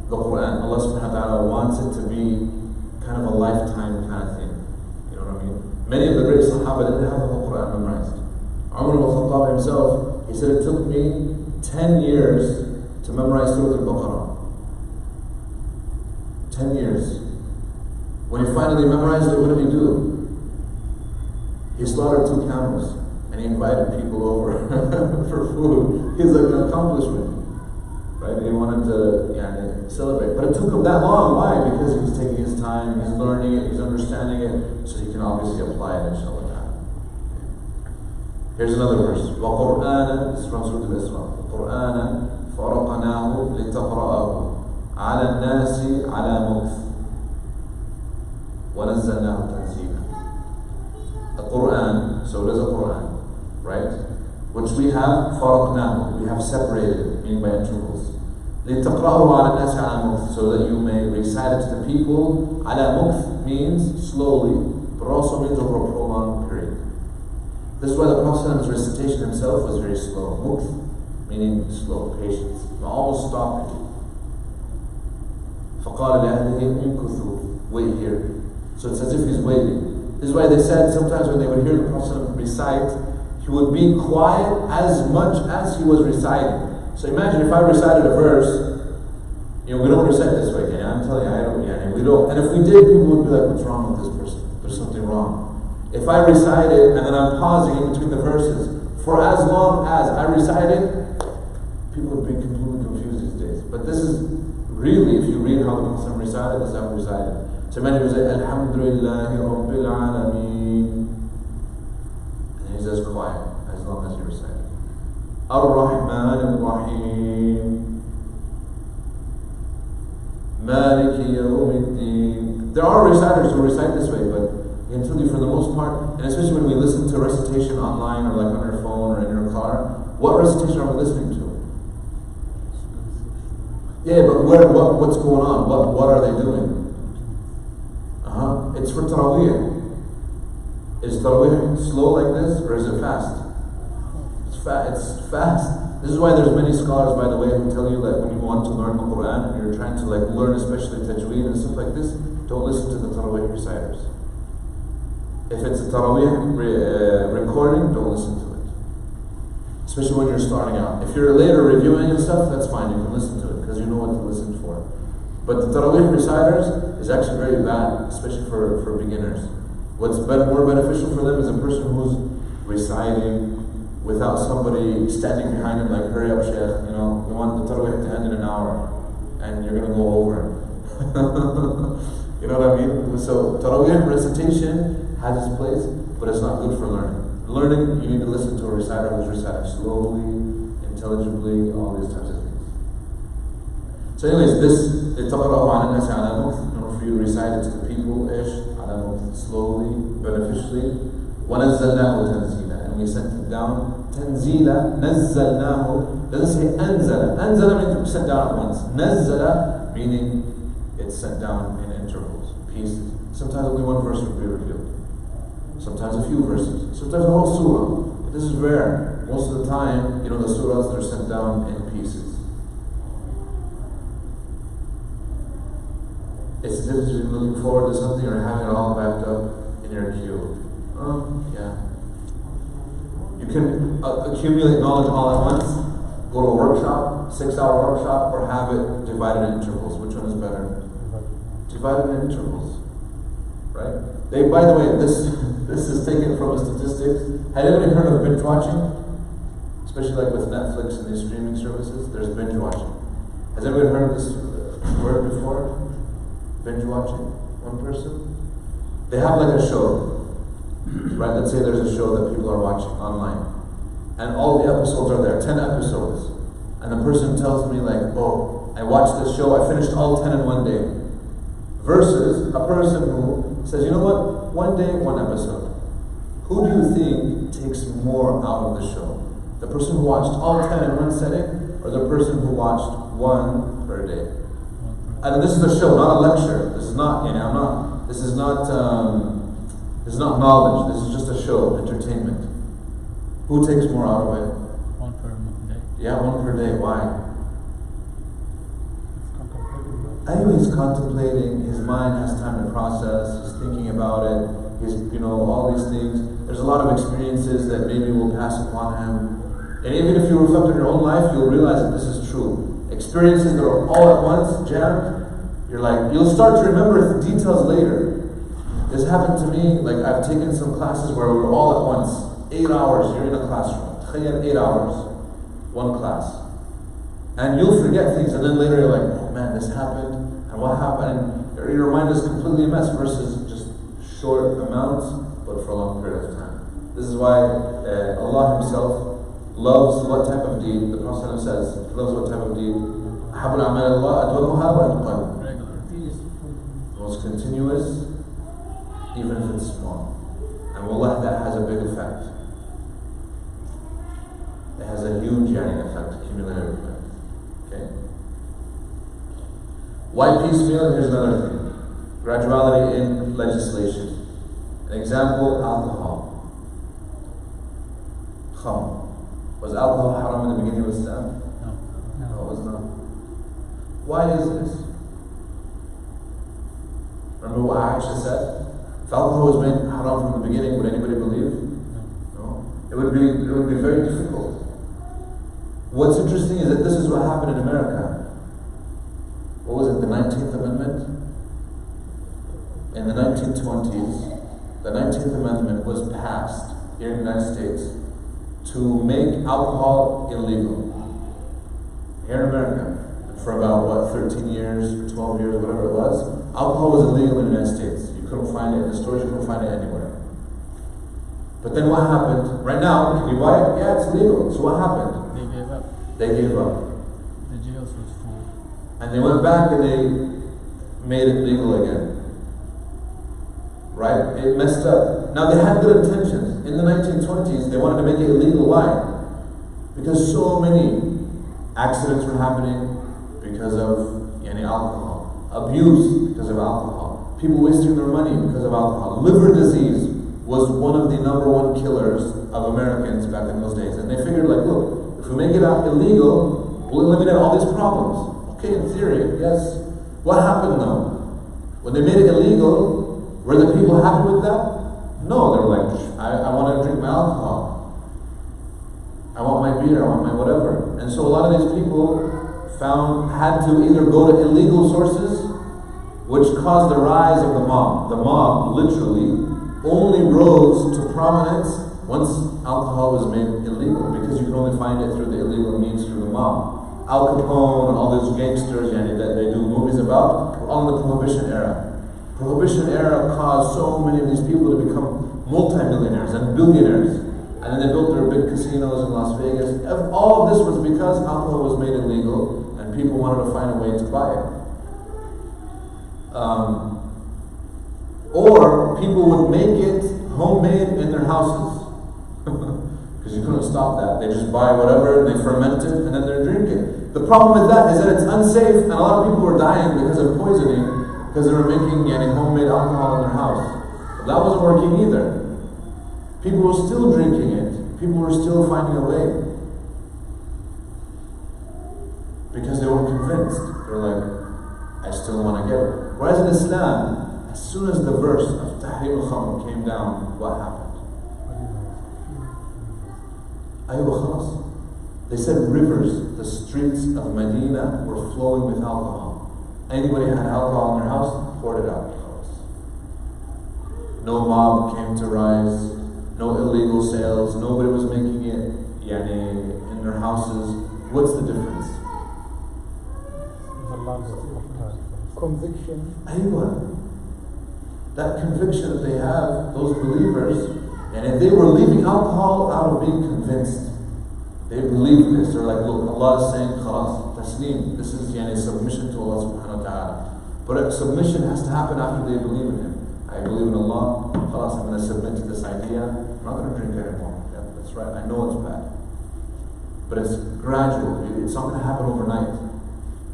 the Quran. Allah subhanahu wa ta'ala wants it to be kind of a lifetime kind of thing. You know what I mean? Many of the great Sahaba didn't have the whole Quran memorized. Umar ibn Khattab himself, he said it took me 10 years to memorize Surah Al-Baqarah. 10 years. When he finally memorized it, what did he do? He slaughtered 2 camels. And he invited people over for food. He's like an accomplishment. Right? He wanted to celebrate. But it took him that long. Why? Because he's taking his time, he's learning it, he's understanding it, so he can obviously apply it, inshallah. Here's another verse. وَقُرْآنًا, this is from Surah Al-Isra. وَقُرْآنًا فَرَقْنَاهُ لِتَقْرَأَهُ عَلَى النَّاسِ عَلَى مُكْثٍ وَنَزَّلْنَاهُ تَنزِيلًا. The Quran, so it is a Quran. Right? Which we have faraqnahu, we have separated, meaning by intervals. لِتَقْرَأُهُ عَلَى النَّاسِ عَلَى مُكْثٍ, so that you may recite it to the people. عَلَى مُكْثٍ means slowly, but also means over a prolonged period. This is why the Prophet's recitation himself was very slow. Mukth, meaning slow, patience. Almost stopping. فَقَالَ لَأَهْلِهِ امْكُثُوا, wait here. So it's as if he's waiting. This is why they said sometimes when they would hear the Prophet recite, he would be quiet as much as he was reciting. So imagine if I recited a verse, we don't recite this way, I'm telling you, we don't. And if we did, people would be like, what's wrong with this person? There's something wrong. If I recite it and then I'm pausing in between the verses, for as long as I recite it, people would be completely confused these days. But this is really, if you read how the Muslim recited, this is how he recited. So imagine he was like, Alhamdulillahi Rabbil Alameen. And he's just quiet, as long as you recite it. Ar-Rahman Ar-Rahim. Maliki Yawmiddin. There are reciters who recite this way, but until you, for the most part, and especially when we listen to recitation online or like on your phone or in your car, what recitation are we listening to? Yeah, but what's going on? What are they doing? It's for Taraweeh. Is Taraweeh slow like this, or is it fast? It's fast. This is why there's many scholars, by the way, who tell you that when you want to learn the Quran and you're trying to learn especially tajweed and stuff like this, don't listen to the Taraweeh reciters. If it's a Taraweeh recording, don't listen to it. Especially when you're starting out. If you're later reviewing and stuff, that's fine, you can listen to it because you know what to listen for. But the Taraweeh reciters is actually very bad, especially for beginners. What's more beneficial for them is a person who's reciting without somebody standing behind him like, hurry up, Sheikh, you know, we want the Taraweeh to end in an hour and you're going to go over. You know what I mean? So Taraweeh recitation has its place, but it's not good for learning. Learning, you need to listen to a reciter who's reciting slowly, intelligibly, all these types of things. So anyways, this, تقرأوا عن الناس على مكث, for you to recite it to the people, على مكث, slowly, beneficially. وَنَزَّلْنَاهُ تَنزِيلًا, and we sent it down. تَنزِيلًا, نَزَّلْنَاهُ, doesn't say أَنزَلَ. أَنزَلَ means sent down at once. نَزَّلَ, meaning it's sent down in intervals, pieces. Sometimes only one verse will be revealed. Sometimes a few verses. Sometimes a whole surah. But this is rare. Most of the time, you know, the surahs that are sent down in pieces. It's the difference between looking forward to something or having it all backed up in your queue. Yeah. You can accumulate knowledge all at once, go to a workshop, 6-hour workshop, or have it divided in intervals. Which one is better? Divided in intervals. Right? By the way, this is taken from statistics. Had anybody heard of binge watching? Especially like with Netflix and these streaming services, there's binge watching. Has anybody heard of this word before? Binge watching? One person? They have like a show, right? Let's say there's a show that people are watching online, and all the episodes are there, 10 episodes, and the person tells me like, oh, I watched this show, I finished all 10 in one day. Versus a person who says, you know what, one day, one episode. Who do you think takes more out of the show? The person who watched all 10 in one setting, or the person who watched one per day? And this is a show, not a lecture. This is not, this is not knowledge. This is just a show, entertainment. Who takes more out of it? One per day. Yeah, one per day. Why? Anyway, he's contemplating, his mind has time to process, he's thinking about it, he's, all these things. There's a lot of experiences that maybe will pass upon him. And even if you reflect on your own life, you'll realize that this is true. Experiences that are all at once, jammed, you'll start to remember the details later. This happened to me, I've taken some classes where we were all at once. 8 hours, you're in a classroom. 8 hours, one class. And you'll forget things, and then later you're like, oh man, this happened, and what happened? And your mind is completely a mess versus just short amounts, but for a long period of time. This is why Allah Himself loves what type of deed. The Prophet says, He loves what type of deed? أحب الأعمال الله أدومها وأتقاها. Most continuous, even if it's small. And wallah, that has a big effect. It has a huge effect, cumulative effect. Okay? Why piecemeal? Here's another thing. Graduality in legislation. An example, alcohol. Khamr. Was alcohol haram in the beginning of Islam? No, it was not. Why is this? Remember what Aisha said? If alcohol was made haram from the beginning, would anybody believe? No. It would be very difficult. What's interesting is that this is what happened in America. What was it, the 19th Amendment? In the 1920s, the 19th Amendment was passed here in the United States to make alcohol illegal. Here in America, for about 13 years, 12 years, whatever it was, alcohol was illegal in the United States. You couldn't find it in the stores, you couldn't find it anywhere. But then what happened? Right now, can you buy it? Yeah, it's legal. So what happened? They gave up. They gave up. The jails was full. And they went back and they made it legal again. Right? It messed up. Now they had good intentions. In the 1920s, they wanted to make it illegal. Why? Because so many accidents were happening because of alcohol. Abuse because of alcohol. People wasting their money because of alcohol. Liver disease was one of the #1 killers of Americans back in those days. And they figured look, if we make it illegal, we'll eliminate all these problems. Okay, in theory, yes. What happened though? When they made it illegal, were the people happy with that? No, they were like, I want to drink my alcohol. I want my beer, I want my whatever. And so a lot of these people had to either go to illegal sources, which caused the rise of the mob. The mob literally only rose to prominence once alcohol was made illegal, because you can only find it through the illegal means, through the mob. Al Capone and all those gangsters that they do movies about were all in the Prohibition era. Prohibition era caused so many of these people to become multimillionaires and billionaires. And then they built their big casinos in Las Vegas. All of this was because alcohol was made illegal and people wanted to find a way to buy it. Or people would make it homemade in their houses. Because you couldn't stop that. They just buy whatever, and they ferment it, and then they drink it. The problem with that is that it's unsafe, and a lot of people were dying because of poisoning, because they were making homemade alcohol in their house. But that wasn't working either. People were still drinking it. People were still finding a way. Because they weren't convinced. They were like, I still want to get it. Whereas in Islam, as soon as the verse of Tahrim al-Khamr came down, what happened? Aywa khalas. They said rivers, the streets of Medina were flowing with alcohol. Anybody had alcohol in their house, poured it out. No mob came to rise, no illegal sales, nobody was making it in their houses. What's the difference? Conviction. Aywa. That conviction that they have, those believers, and if they were leaving alcohol out of being convinced, they believe this. They're like, look, Allah is saying, khalas, tasneem. This is submission to Allah subhanahu wa ta'ala. But submission has to happen after they believe in Him. I believe in Allah, khalas, I'm going to submit to this idea. I'm not going to drink anymore. Yeah, that's right. I know it's bad. But it's gradual. It's not going to happen overnight.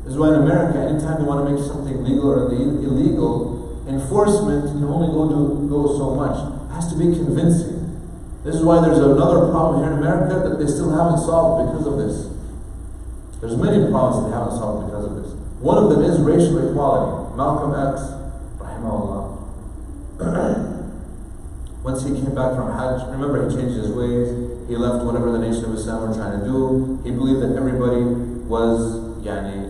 This is why in America, anytime they want to make something legal or illegal, enforcement can only go so much. It has to be convincing. This is why there's another problem here in America that they still haven't solved because of this. There's many problems that they haven't solved because of this. One of them is racial equality. Malcolm X, rahimahullah, once he came back from Hajj, remember he changed his ways, he left whatever the Nation of Islam were trying to do. He believed that everybody was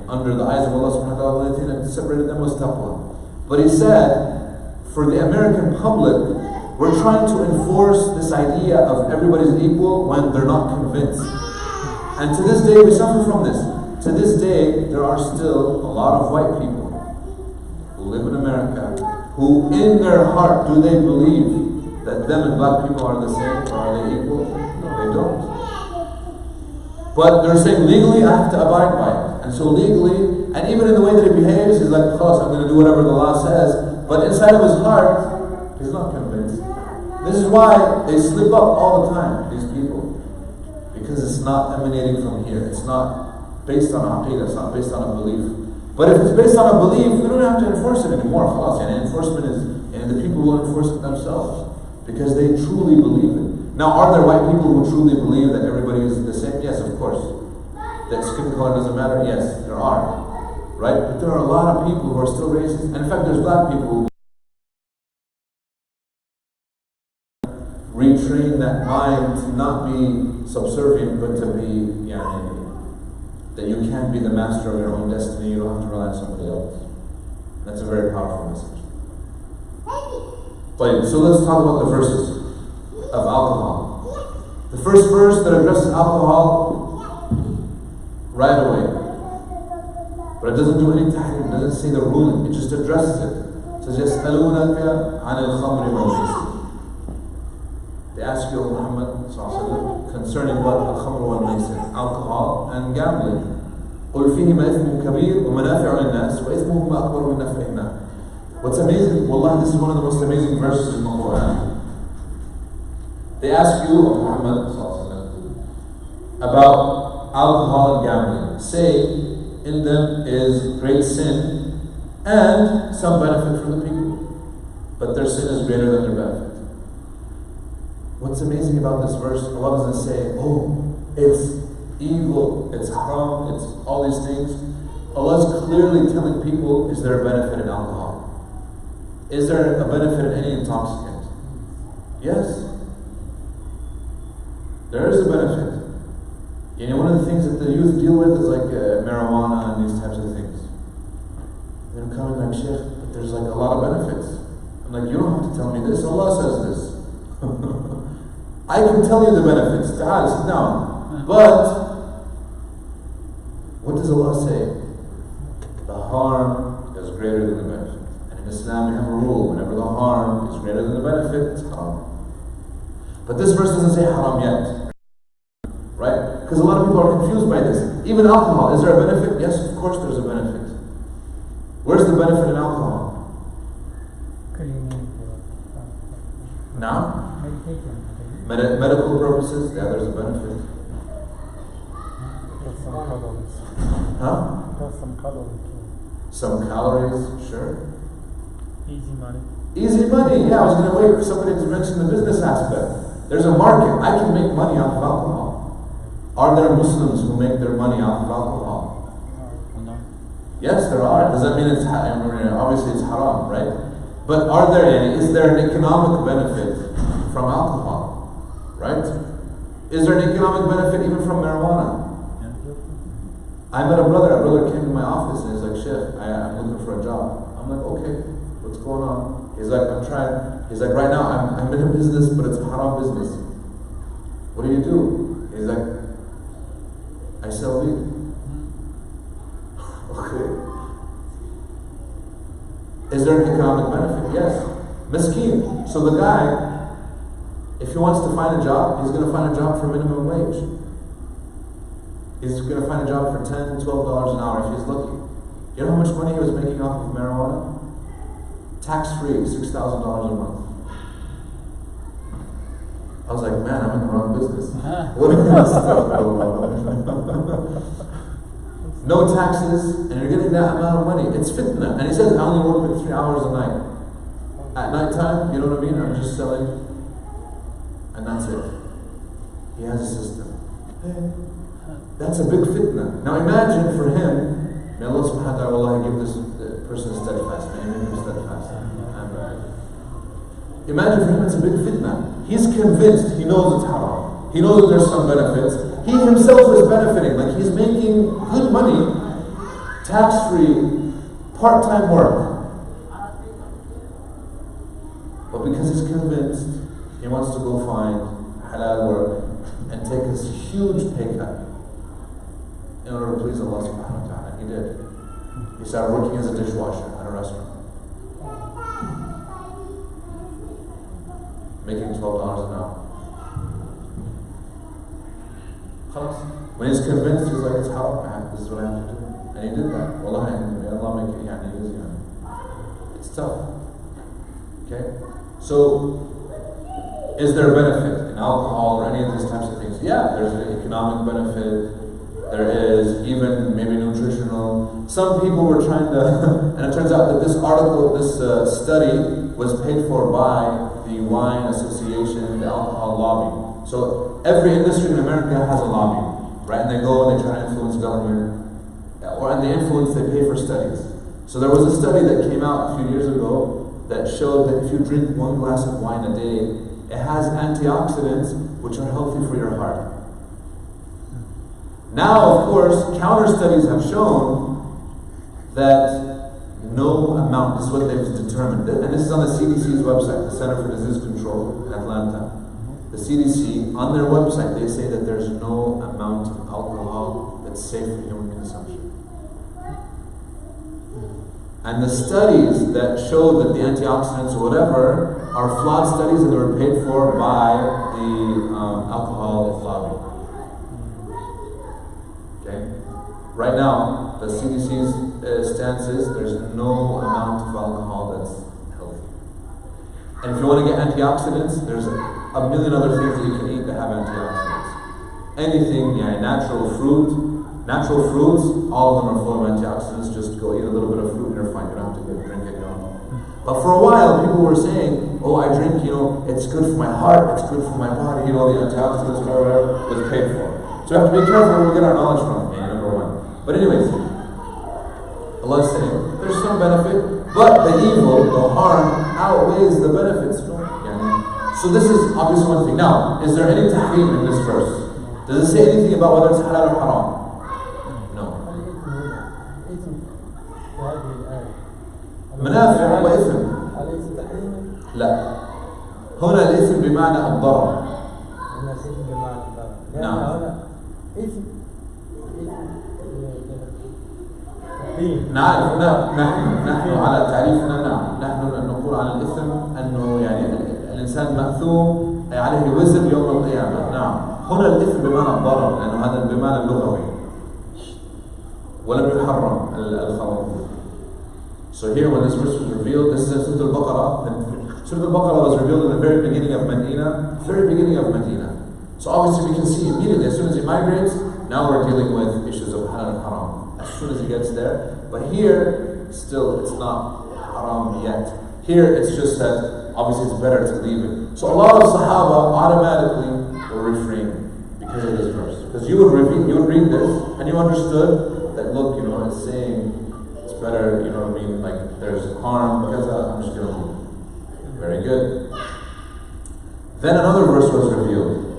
under the eyes of Allah subhanahu wa ta'ala. The only thing that separated them was taqwa. But he said, for the American public, we're trying to enforce this idea of everybody's equal when they're not convinced. And to this day, we suffer from this. To this day, there are still a lot of white people who live in America who, in their heart, do they believe that them and black people are the same or are they equal? No, they don't. But they're saying legally, I have to abide by it. And so legally, and even in the way that he behaves, he's like, I'm going to do whatever the law says. But inside of his heart, he's not convinced. This is why they slip up all the time, these people. Because it's not emanating from here. It's not based on aqidah, it's not based on a belief. But if it's based on a belief, we don't have to enforce it anymore. And enforcement is, and the people will enforce it themselves. Because they truly believe it. Now, are there white people who truly believe that everybody is the same? Yes, of course. That skin color doesn't matter? Yes, there are. Right? But there are a lot of people who are still racist. And in fact, there's black people who retrain that mind to not be subservient, but to be, that you can't be the master of your own destiny, you don't have to rely on somebody else. That's a very powerful message. So let's talk about the verses of alcohol. The first verse that addresses alcohol right away. But it doesn't do any tahrim, it doesn't say the ruling, it just addresses it. It says, يَسْأَلُونَكَ عَنِ الْخَمْرِ وَالْمَيْسِرِ. They ask you, Muhammad concerning what al-khamr wal-maisir, alcohol and gambling. قُلْ فِيهِمَا إِثْمٌ كَبِيرٌ وَمَنَافِعُ لِلنَّاسِ وَإِثْمُهُمَا أَكْبَرُ مِنْ نَفْعِهِمَا. What's amazing, wallahi, this is one of the most amazing verses in the Quran. They ask you, Muhammad, about alcohol and gambling. Say, in them is great sin and some benefit for the people. But their sin is greater than their benefit. What's amazing about this verse, Allah doesn't say, it's evil, it's haram, it's all these things. Allah is clearly telling people, is there a benefit in alcohol? Is there a benefit in any intoxicant? Yes. There is a benefit. You know, one of the things that the youth deal with is like marijuana and these types of things. They're coming like, Sheikh, but there's like a lot of benefits. I'm like, you don't have to tell me this. Allah says this. I can tell you the benefits. Ta'al, sit down. But what does Allah say? The harm is greater than the benefit. And in Islam we have a rule. Whenever the harm is greater than the benefit, it's haram. But this verse doesn't say haram yet. Right? Because a lot of people are confused by this. Even alcohol, is there a benefit? Yes, of course there's a benefit. Where's the benefit in alcohol? Now? Medical purposes? Yeah, there's a benefit. Huh? Some calories, sure. Easy money. Easy money, yeah, I was going to wait for somebody to mention the business aspect. There's a market. I can make money off of alcohol. Are there Muslims who make their money off of alcohol? No. Yes, there are. Does that mean it's obviously it's haram, right? But is there an economic benefit from alcohol? Right? Is there an economic benefit even from marijuana? I met a brother came to my office and he's like, Sheikh, I'm looking for a job. I'm like, okay, what's going on? He's like, I'm trying. He's like, right now I'm in a business, but it's a haram business. What do you do? He's like, I sell weed. Okay. Is there an economic benefit? Yes. Miskeen. So the guy, if he wants to find a job, he's going to find a job for minimum wage. He's going to find a job for $10, $12 an hour if he's lucky. You know how much money he was making off of marijuana? Tax-free, $6,000 a month. I was like, man, I'm in the wrong business. What is this stuff going on? No taxes, and you're getting that amount of money. It's fitna. And he says, I only work with 3 hours a night. At night time, you know what I mean? I'm just selling, and that's it. He has a system. That's a big fitna. Now imagine for him, may Allah subhanahu wa ta'ala give this person steadfast. May he make him steadfast. Imagine for him it's a big fitna. He's convinced, he knows it's haram. He knows that there's some benefits. He himself is benefiting, like he's making good money, tax-free, part-time work. But because he's convinced, he wants to go find halal work and take this huge pay cut in order to please Allah subhanahu wa ta'ala. He did. He started working as a dishwasher at a restaurant, making $12 an hour. When he's convinced, he's like, it's haram, this is what I have to do. And he did that. Wallahi, may Allah make it easy. It's tough. Okay? So, is there a benefit in alcohol or any of these types of things? Yeah, there's an economic benefit. There is even maybe nutritional. Some people were trying to, and it turns out that this article, this study was paid for by the Wine Association, the alcohol lobby. So every industry in America has a lobby, right? And they go and they try to influence government, and they influence, they pay for studies. So there was a study that came out a few years ago that showed that if you drink 1 glass of wine a day, it has antioxidants which are healthy for your heart. Now, of course, counter studies have shown that no amount, this is what they've determined, and this is on the CDC's website, the Center for Disease Control in Atlanta. The CDC, on their website, they say that there's no amount of alcohol that's safe for human consumption. And the studies that show that the antioxidants or whatever are flawed studies and they were paid for by the alcohol lobby. Okay? Right now, the CDC's stance is there's no amount of alcohol that's healthy. And if you want to get antioxidants, there's a million other things that you can eat that have antioxidants. Anything, natural fruits, all of them are full of antioxidants. Just go eat a little bit of fruit and you're fine. You don't have to drink it, But for a while, people were saying, oh, I drink, it's good for my heart, it's good for my body, the antioxidants, whatever, was paid for. So we have to be careful where we get our knowledge from, number one. But anyways, Allah is saying, there's some benefit, but the evil, the harm, outweighs the benefits. So this is obviously one thing. Now, is there any tahrim in this verse? Does it say anything about whether it's halal or haram? No. منافع وإثم. لا. هنا الإثم بمعنى الضرر. نعم. نعرف نحن على تعريفنا نعم نحن نقول على الإثم أنه يعني الإنسان مأثوم عليه وزر يوم القيامة. نعم. هنا الإثم بمعنى الضرر لأنه هذا بمعنى اللغوي ولم يحرم الخمر. So here when this verse was revealed, this is in Surah Al-Baqarah. Surah Al-Baqarah was revealed in the very beginning of Medina, So obviously we can see immediately, as soon as he migrates, now we're dealing with issues of halal and haram. As soon as he gets there. But here, still, it's not haram yet. Here, it's just that, obviously it's better to leave it. So a lot of Sahaba automatically will refrain because of this verse. Because you would read this, and you understood that, look, it's saying, it's better, like there's harm, because I'm just going to leave. Very good. Then another verse was revealed.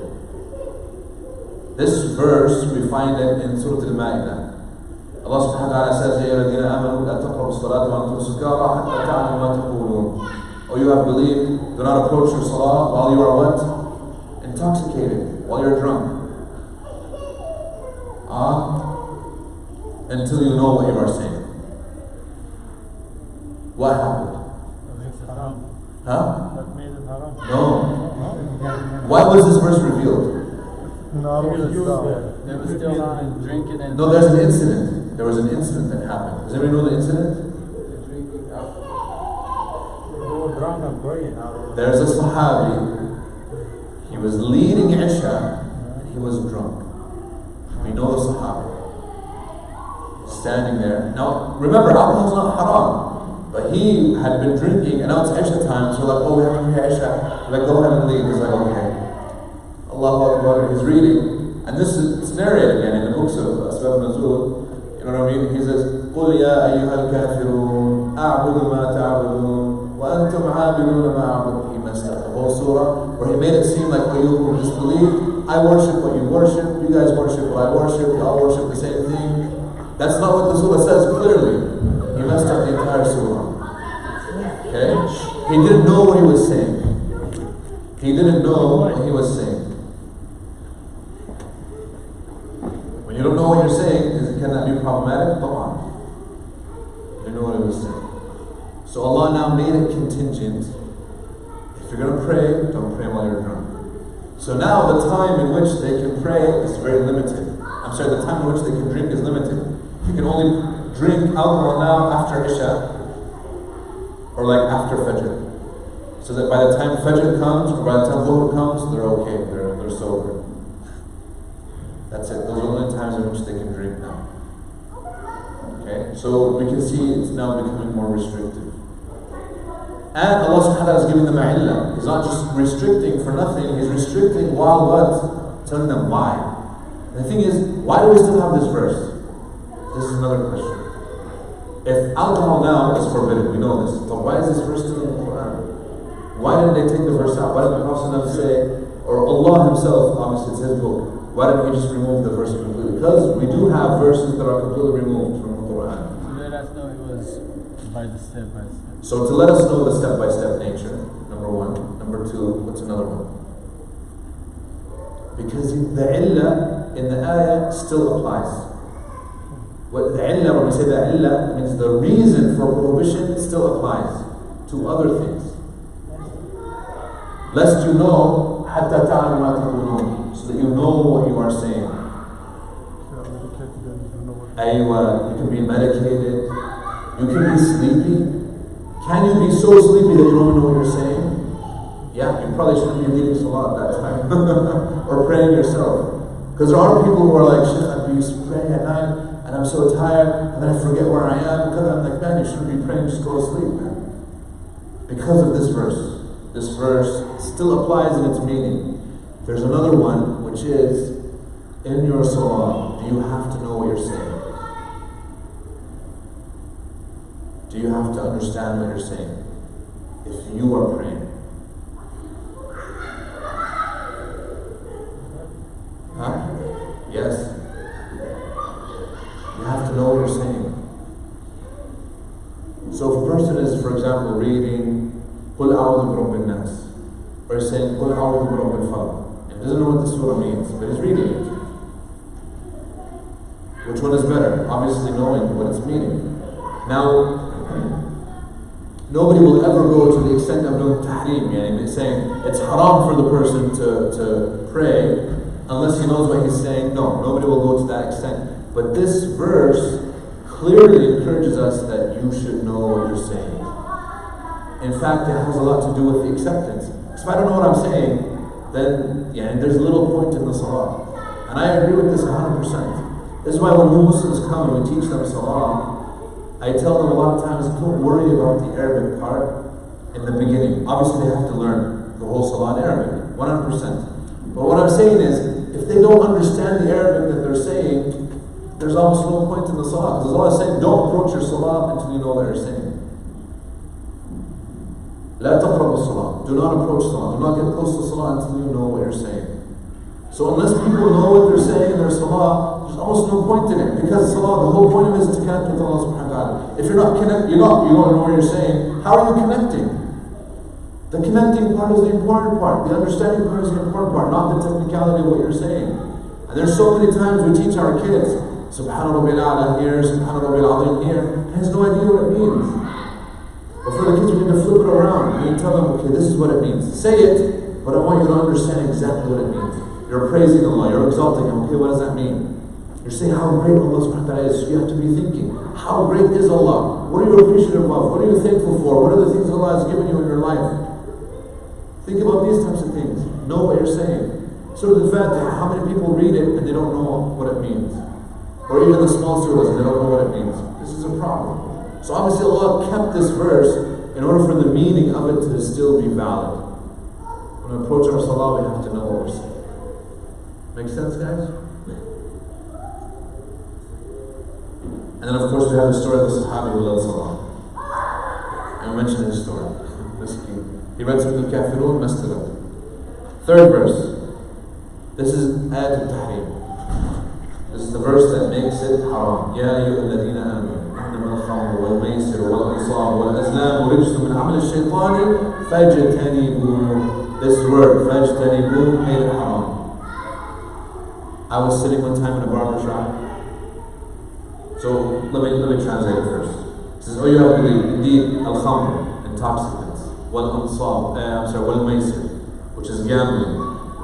This verse, we find it in Surah Al-Ma'idah. Allah subhanahu wa ta'ala says, يَا الَّذِينَ آمَنُوا لَا تَقْرَبُوا الصَّلَاةَ وَأَنْتُمْ سُكَارَى حَتَّى تَعْلَمُوا مَا تَقُولُونَ. O you have believed, do not approach your salah while you are what? Intoxicated, while you're drunk. Until you know what you are saying. What happened? Huh? That made it haram. No. Why was this verse revealed? They were still drinking and... No, there's an incident. There was an incident that happened. Does anybody know the incident? There's a Sahabi. He was leading Isha. He was drunk. We know the Sahabi. Standing there. Now, remember, alcohol is not haram. But he had been drinking, and now it's Isha time, so we're like, we have to pray Isha. We're like, go ahead and leave. He's like, okay. Allahu Akbar, he's reading. And this is, it's narrated again in the books of Asbab Nuzul. You know what I mean? He says, قُلْ يَا أَيُّهَا الْكَافِرُونَ أَعْبُدُ مَا تَعْبُدُونَ وَأَنْتُمْ عَابِدُونَ مَا أَعْبُدُ. He messed up the whole surah, where he made it seem like, oh, you disbelieve. I worship what you worship. You guys worship what I worship. You all worship the same thing. That's not what the surah says clearly. He messed up the entire surah. Okay? He didn't know what he was saying. He didn't know what he was saying. When you don't know what you're saying, can that be problematic? Come on. You didn't know what he was saying. So Allah now made it contingent. If you're going to pray, don't pray while you're drunk. So now the time in which they can pray is very limited. I'm sorry, the time in which they can drink is limited. You can only drink alcohol now after Isha, or like after Fajr. So that by the time Fajr comes, or by the time Dhuhr comes, they're okay, they're sober. That's it. Those are the only times in which they can drink now. Okay? So we can see it's now becoming more restrictive. And Allah subhanahu wa ta'ala is giving them ma'illah. He's not just restricting for nothing, He's restricting while what? Telling them why. And the thing is, why do we still have this verse? This is another question. If alcohol now is forbidden, we know this, so why is this verse still in the Quran? Why didn't they take the verse out? Why didn't the Prophet say, or Allah Himself, obviously it's His book, why didn't He just remove the verse completely? Because we do have verses that are completely removed from the Quran. To let us know it was by the step by step. So to let us know the step-by-step nature, number one. Number two, what's another one? Because the illah in the ayah still applies. What the illah, when we say the illah, means the reason for prohibition still applies to other things. Lest you know, حَتَّى تَعْلَمُ مَا تَقُولُونَ, so that you know what you are saying. Aywa, you can be medicated, you can be sleepy. Can you be so sleepy that you don't know what you're saying? Yeah, you probably shouldn't be leading salah at that time. Or praying yourself. Because there are people who are like, Sheikh, I'd be praying at night, and I'm so tired, and then I forget where I am, because I'm like, man, you shouldn't be praying, just go to sleep, man. Because of this verse. This verse still applies in its meaning. There's another one, which is, in your salah, do you have to know what you're saying? Do you have to understand what you're saying? If you are praying. Huh? Yes. You have to know what you're saying. So if a person is, for example, reading قُلْ أَعُوذُ بِرَبِّ النَّاسِ, or saying قُلْ أَعُوذُ بِرَبِّ الْفَلَقِ, and doesn't know what the surah means, but he's reading it. Which one is better? Obviously knowing what it's meaning. Now, nobody will ever go to the extent of doing tahreem, yani saying it's haram for the person to pray unless he knows what he's saying. No, nobody will go to that extent. But this verse clearly encourages us that you should know what you're saying. In fact, it has a lot to do with the acceptance. Because if I don't know what I'm saying, then there's little point in the salah. And I agree with this 100%. This is why when new Muslims come and we teach them salah, I tell them a lot of times, don't worry about the Arabic part in the beginning. Obviously they have to learn the whole salah in Arabic, 100%. But what I'm saying is, if they don't understand the Arabic that they're saying, there's almost no point in the salah. Because Allah is saying, don't approach your salah until you know what you're saying. لا تقربوا الصلاة. Do not approach salah. Do not get close to salah until you know what you're saying. So unless people know what they're saying in their salah, there's almost no point in it. Because salah, the whole point of it is to connect with Allah subhanahu wa ta'ala. If you're not connected, you don't know what you're saying, how are you connecting? The connecting part is the important part. The understanding part is the important part, not the technicality of what you're saying. And there's so many times we teach our kids, Subhana Rabbil A'la here, Subhana Rabbil Azim here, and has no idea what it means. But for the kids, we need to flip it around. And you tell them, okay, this is what it means. Say it, but I want you to understand exactly what it means. You're praising Allah, you're exalting Him. Okay, what does that mean? You're saying how great Allah subhanahu wa ta'ala is. So you have to be thinking, how great is Allah? What are you appreciative of? What are you thankful for? What are the things Allah has given you in your life? Think about these types of things. Know what you're saying. Surah Al-Fatiha, how many people read it and they don't know what it means? Or even the small surahs, they don't know what it means. This is a problem. So obviously Allah kept this verse in order for the meaning of it to still be valid. When we approach our salah, we have to know what we're saying. Make sense, guys? And then of course we have the story of the Sahabi who led salah. And I mentioned his story. He read Surah Al-Kafirun, Masjid. Third verse. This is Ayat al-Tahrim. This is the verse that makes it haram. Ya ayyuha alladhina amanu. الخمر والميسر والأنصاب والأزلام رجس من عمل الشيطان فاجتنبوه. This word, فاجتنبوه, made it haram. I was sitting one time in a barber shop. So let me translate it first. It says, oh, you have believed, indeed, al-khamr, intoxicants, wal-ansab, wal-maisir, which is gambling.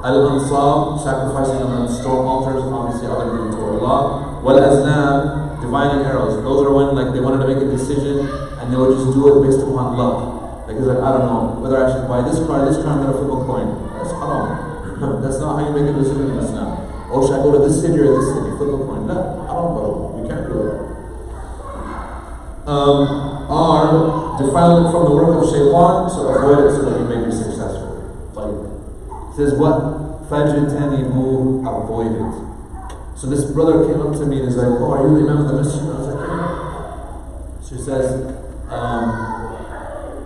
Al-ansab, sacrificing on stone altars, obviously other than Allah. Wal-azlam, divining arrows. Those are when they wanted to make a decision and they would just do it based upon luck. Like it's like, I don't know, whether I should buy this car, I'm going to flip a coin. That's haram. That's not how you make a decision in Islam. Or should I go to this city or this city, flip a coin? No, haram, bro. You can't do it. Are defilement from the work of shaitan, so avoid it so that you may be successful. It says what? Fajtanibu, avoid it. So this brother came up to me and he's like, oh, are you the imam of the masjid? I was like, yeah. So he says,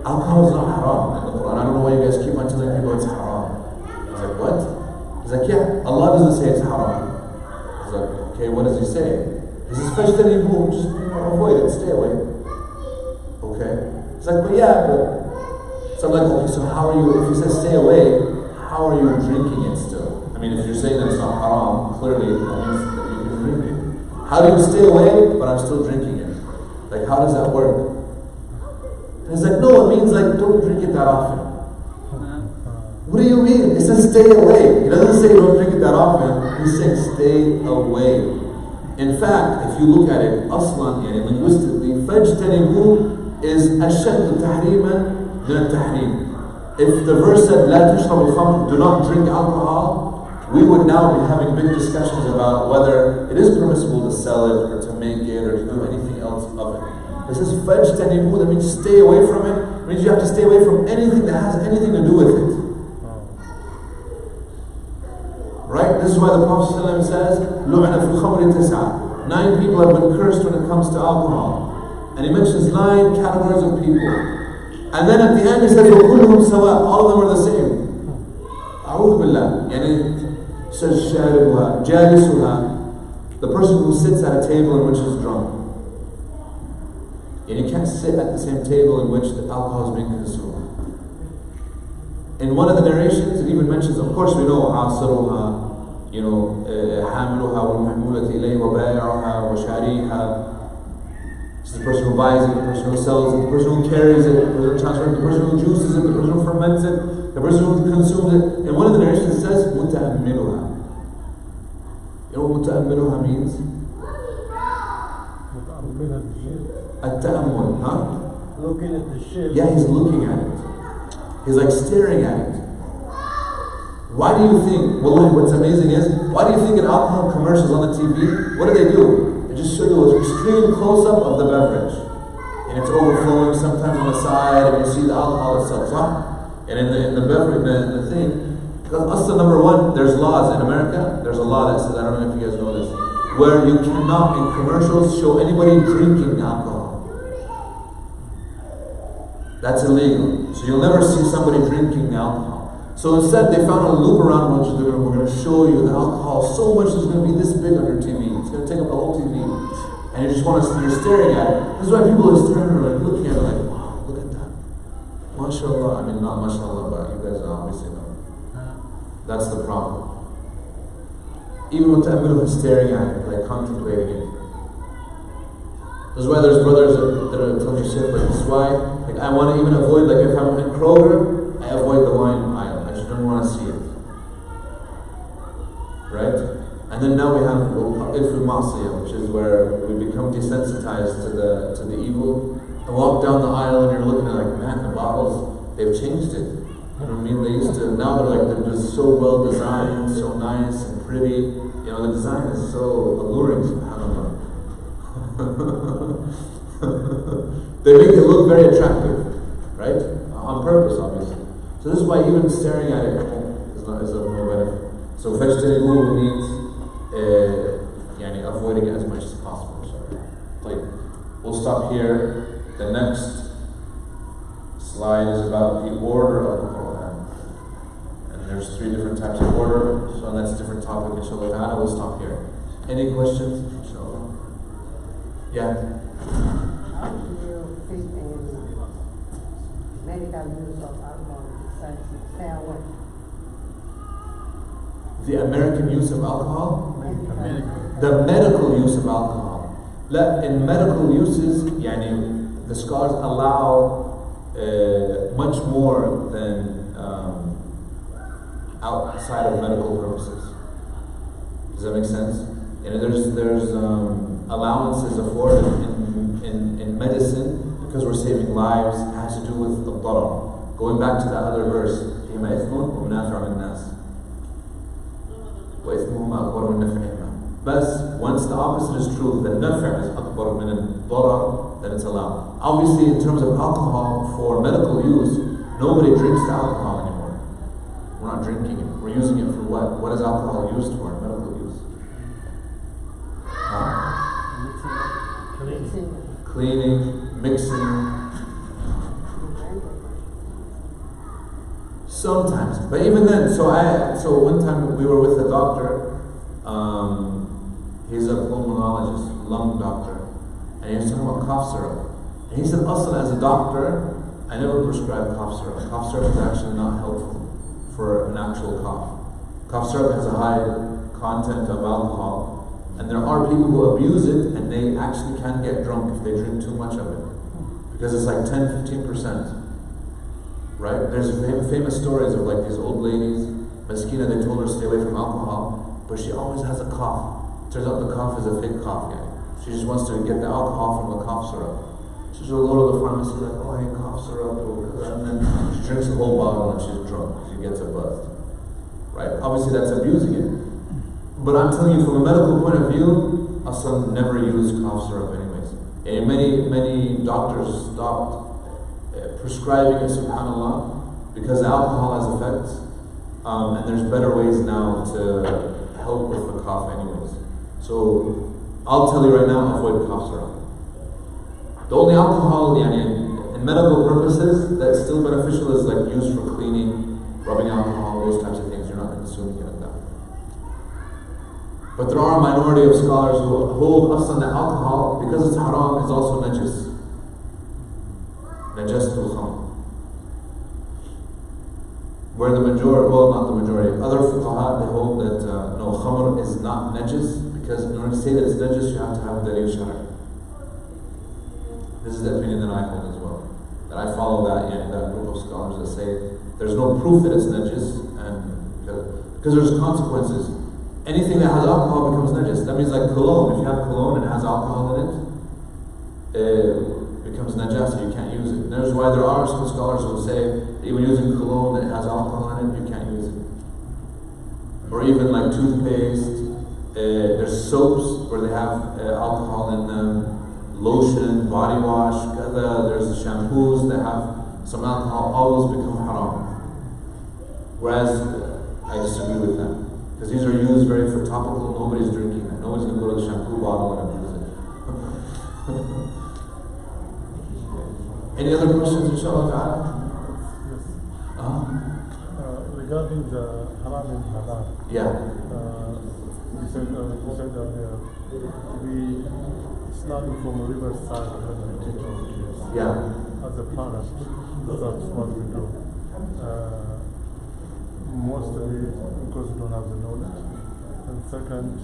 alcohol is not haram in the Quran. I don't know why you guys keep on telling people it's haram. I was like, what? He's like, yeah, Allah doesn't say it's haram. I was like, okay, what does He say? He says, fajtanibu, just avoid it, stay away. Okay. He's like, but yeah, but... So I'm like, okay, so how are you, if He says stay away, how are you drinking it still? I mean, if you're saying that it's not haram, clearly that means that you can drink it. How do you stay away, but I'm still drinking it? Like, how does that work? And he's like, no, it means don't drink it that often. What do you mean? It says stay away. It doesn't say don't drink it that often. He's saying stay away. In fact, if you look at it, aslan, linguistically, fajtanibu is ashad tahriman min tahrim. If the verse said, La tashrab al-khamr, do not drink alcohol, we would now be having big discussions about whether it is permissible to sell it or to make it or to do anything else of it. It says fajtanibu, that means stay away from it. It means you have to stay away from anything that has anything to do with it. Right? This is why the Prophet ﷺ says, لُعْنَ فِي الْخَمْرِ تِسْعَةً. 9 people have been cursed when it comes to alcohol. And he mentions 9 categories of people. And then at the end he says, وَكُلُّهُمْ سَوَاء. All of them are the same. أعوذ بالله. says شاربها جالسها, the person who sits at a table in which is drunk. And you can't sit at the same table in which the alcohol is being consumed. In one of the narrations, it even mentions, of course we know عاصرها, حاملها والمحمولة إليه وبائعها وشاريها. It's the person who buys it, the person who sells it, the person who carries it, the person who transfers it, the person who juices it, the person who ferments it, the person who consumes it. And one of the narrations says متأملها. You know what متأملها means? التأمل, huh? Looking at the ship. Yeah, he's looking at it. He's like staring at it. Why do you think, wallahi, what's amazing is, why do you think in alcohol commercials on the TV, what do? They just show you an extreme close-up of the beverage. And it's overflowing sometimes on the side, and you see the alcohol itself, huh? And in the beverage, the thing, because also number one, there's laws in America, there's a law that says, I don't know if you guys know this, where you cannot in commercials show anybody drinking alcohol. That's illegal. So you'll never see somebody drinking alcohol. So instead they found a loop around which we're going to show you the alcohol so much it's going to be this big on your TV. It's going to take up the whole TV. And you just want to, you're staring at it. This is why people are staring at it, like looking at it like, wow, look at that. MashaAllah. I mean, not MashaAllah, but you guys obviously know. That's the problem. Even with Ta'amilu is staring at it, like contemplating it. This is why there's brothers that are telling you shit, like this is why, like I want to even avoid, like if I'm in Kroger, I avoid the wine aisle. I just don't want to see it. Right? And then now we have Iful Ma'asiyah, which is where we become desensitized to the evil. And walk down the aisle and you're looking at like, man, the bottles, they've changed it. You know what I mean? They used to, now they're just so well designed, so nice and pretty. You know, the design is so alluring, subhanAllah. They make it look very attractive, right? On purpose, obviously. So this is why even staring at it is of no benefit. So فَاجْتَنِبُوهُ means avoiding it as much as possible. Like, we'll stop here. The next slide is about the order of the Quran. And there's 3 different types of order, so that's a different topic, inshallah. We'll stop here. Any questions? Inshallah. Yeah? How do you fit in medical use of alcohol besides fair The American use of alcohol? medical. The medical use of alcohol. In medical uses, the scholars allow much more than outside of medical purposes. Does that make sense? There's allowances afforded in medicine because we're saving lives. It has to do with the darar. Going back to that other verse, فيما إثم ومنافع للناس وإثمهما أكبر من نفعهما. But once the opposite is true, that nafa' is akbar min al-darar, then it's allowed. Obviously, in terms of alcohol for medical use, nobody drinks the alcohol anymore. We're not drinking it. We're using it for what? What is alcohol used for in medical use? Cleaning, mixing. Sometimes, but even then, so one time we were with a doctor. He's a pulmonologist, lung doctor, and he was talking about cough syrup. And he said, also as a doctor, I never prescribe cough syrup. Cough syrup is actually not helpful for an actual cough. Cough syrup has a high content of alcohol, and there are people who abuse it, and they actually can get drunk if they drink too much of it. Because it's like 10-15%. Right? There's famous stories of like these old ladies, Maskina, they told her to stay away from alcohol, but she always has a cough. Turns out the cough is a fake cough, She just wants to get the alcohol from the cough syrup. So she'll go to the pharmacy like, oh, I need cough syrup, and then she drinks the whole bottle and she's drunk. She gets a buzz. Right? Obviously that's abusing it. But I'm telling you, from a medical point of view, Aslan never used cough syrup anyways. And many doctors stopped prescribing it, subhanAllah, because alcohol has effects. And there's better ways now to help with the cough anyways. So I'll tell you right now, avoid cough syrup. The only alcohol in medical purposes that's still beneficial is like used for cleaning, rubbing alcohol, those types of things. You're not consuming it like that. But there are a minority of scholars who hold aslan that alcohol, because it's haram, is also najis. Najasatul khamr. Where the majority, well, not the majority, other fuqaha, they hold that no, khamr is not najis, because in order to say that it's najis, you have to have dalil shara. This is the opinion that I hold as well. That I follow that, that group of scholars that say there's no proof that it's najis, and because there's consequences. Anything that has alcohol becomes najis. That means like cologne. If you have cologne and it has alcohol in it becomes najasa. You can't use it. And there's why there are some scholars who will say that even using cologne that has alcohol in it, you can't use it. Or even like toothpaste. There's soaps where they have alcohol in them. Lotion, body wash. There's the shampoos that have some alcohol. All those become haram. Whereas I disagree with that. Because these are used very for topical, nobody's drinking it. Nobody's going to go to the shampoo bottle and use it. Any other questions, inshallah ta'ala? Yes. Uh-huh. Regarding the haram and halal, Yeah. you said earlier, starting from a riverside when we teach our kids. Yeah. As a parent, that's what we do. Mostly because we don't have the knowledge. And second,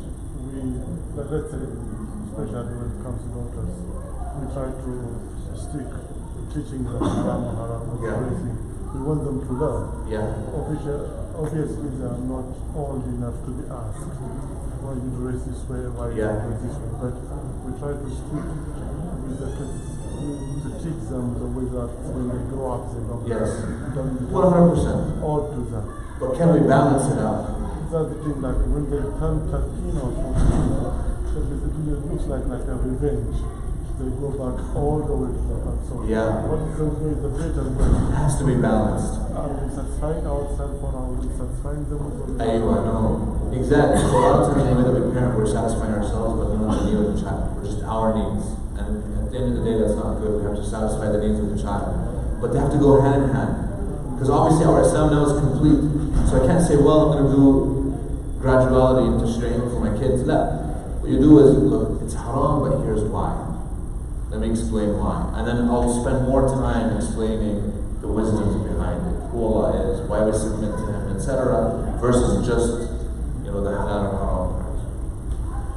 let's say, especially when it comes to daughters, we try to stick teaching them haram, Yeah. raising. We want them to learn. Yeah. Obviously, they are not old enough to be asked, why you do raise this way, why you do raise this way. But we try to stick with the kids, to teach them the way that when they grow up, they don't Yes. don't 100%. all do that. But can we balance it out? That's the thing, like when they turn 13 or 14, so basically it looks like a revenge. They go back all the way to the back. So Yeah. what is the way, the better way? It has to be balanced. Are we satisfying ourselves or are we satisfying them? I know. Exactly. So a lot of times the way that we parent, we're satisfying ourselves, but not the need of the child. We're just our needs. And at the end of the day, that's not good. We have to satisfy the needs of the child. But they have to go hand in hand. Because obviously our Islam now is complete. So I can't say, well, I'm going to do graduality into Sharia for my kids. No. What you do is, look, it's haram, but here's why. Let me explain why. And then I'll spend more time explaining the wisdoms behind it, who Allah is, why we submit to Him, etc. versus just, the halal and haram.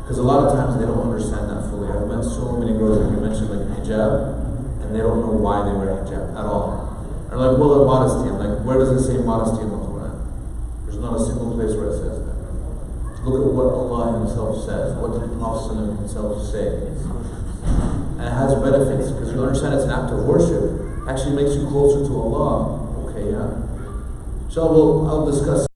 Because a lot of times they don't understand that fully. I've met so many girls, like you mentioned, like hijab, and they don't know why they wear hijab at all. And they're like, well, modesty. I'm like, where does it say modesty in the Quran? There's not a single place where it says that. Look at what Allah Himself says. What did the Prophet Himself say? And it has benefits, because you understand it's an act of worship. It actually makes you closer to Allah. Okay, yeah. Inshallah, I'll discuss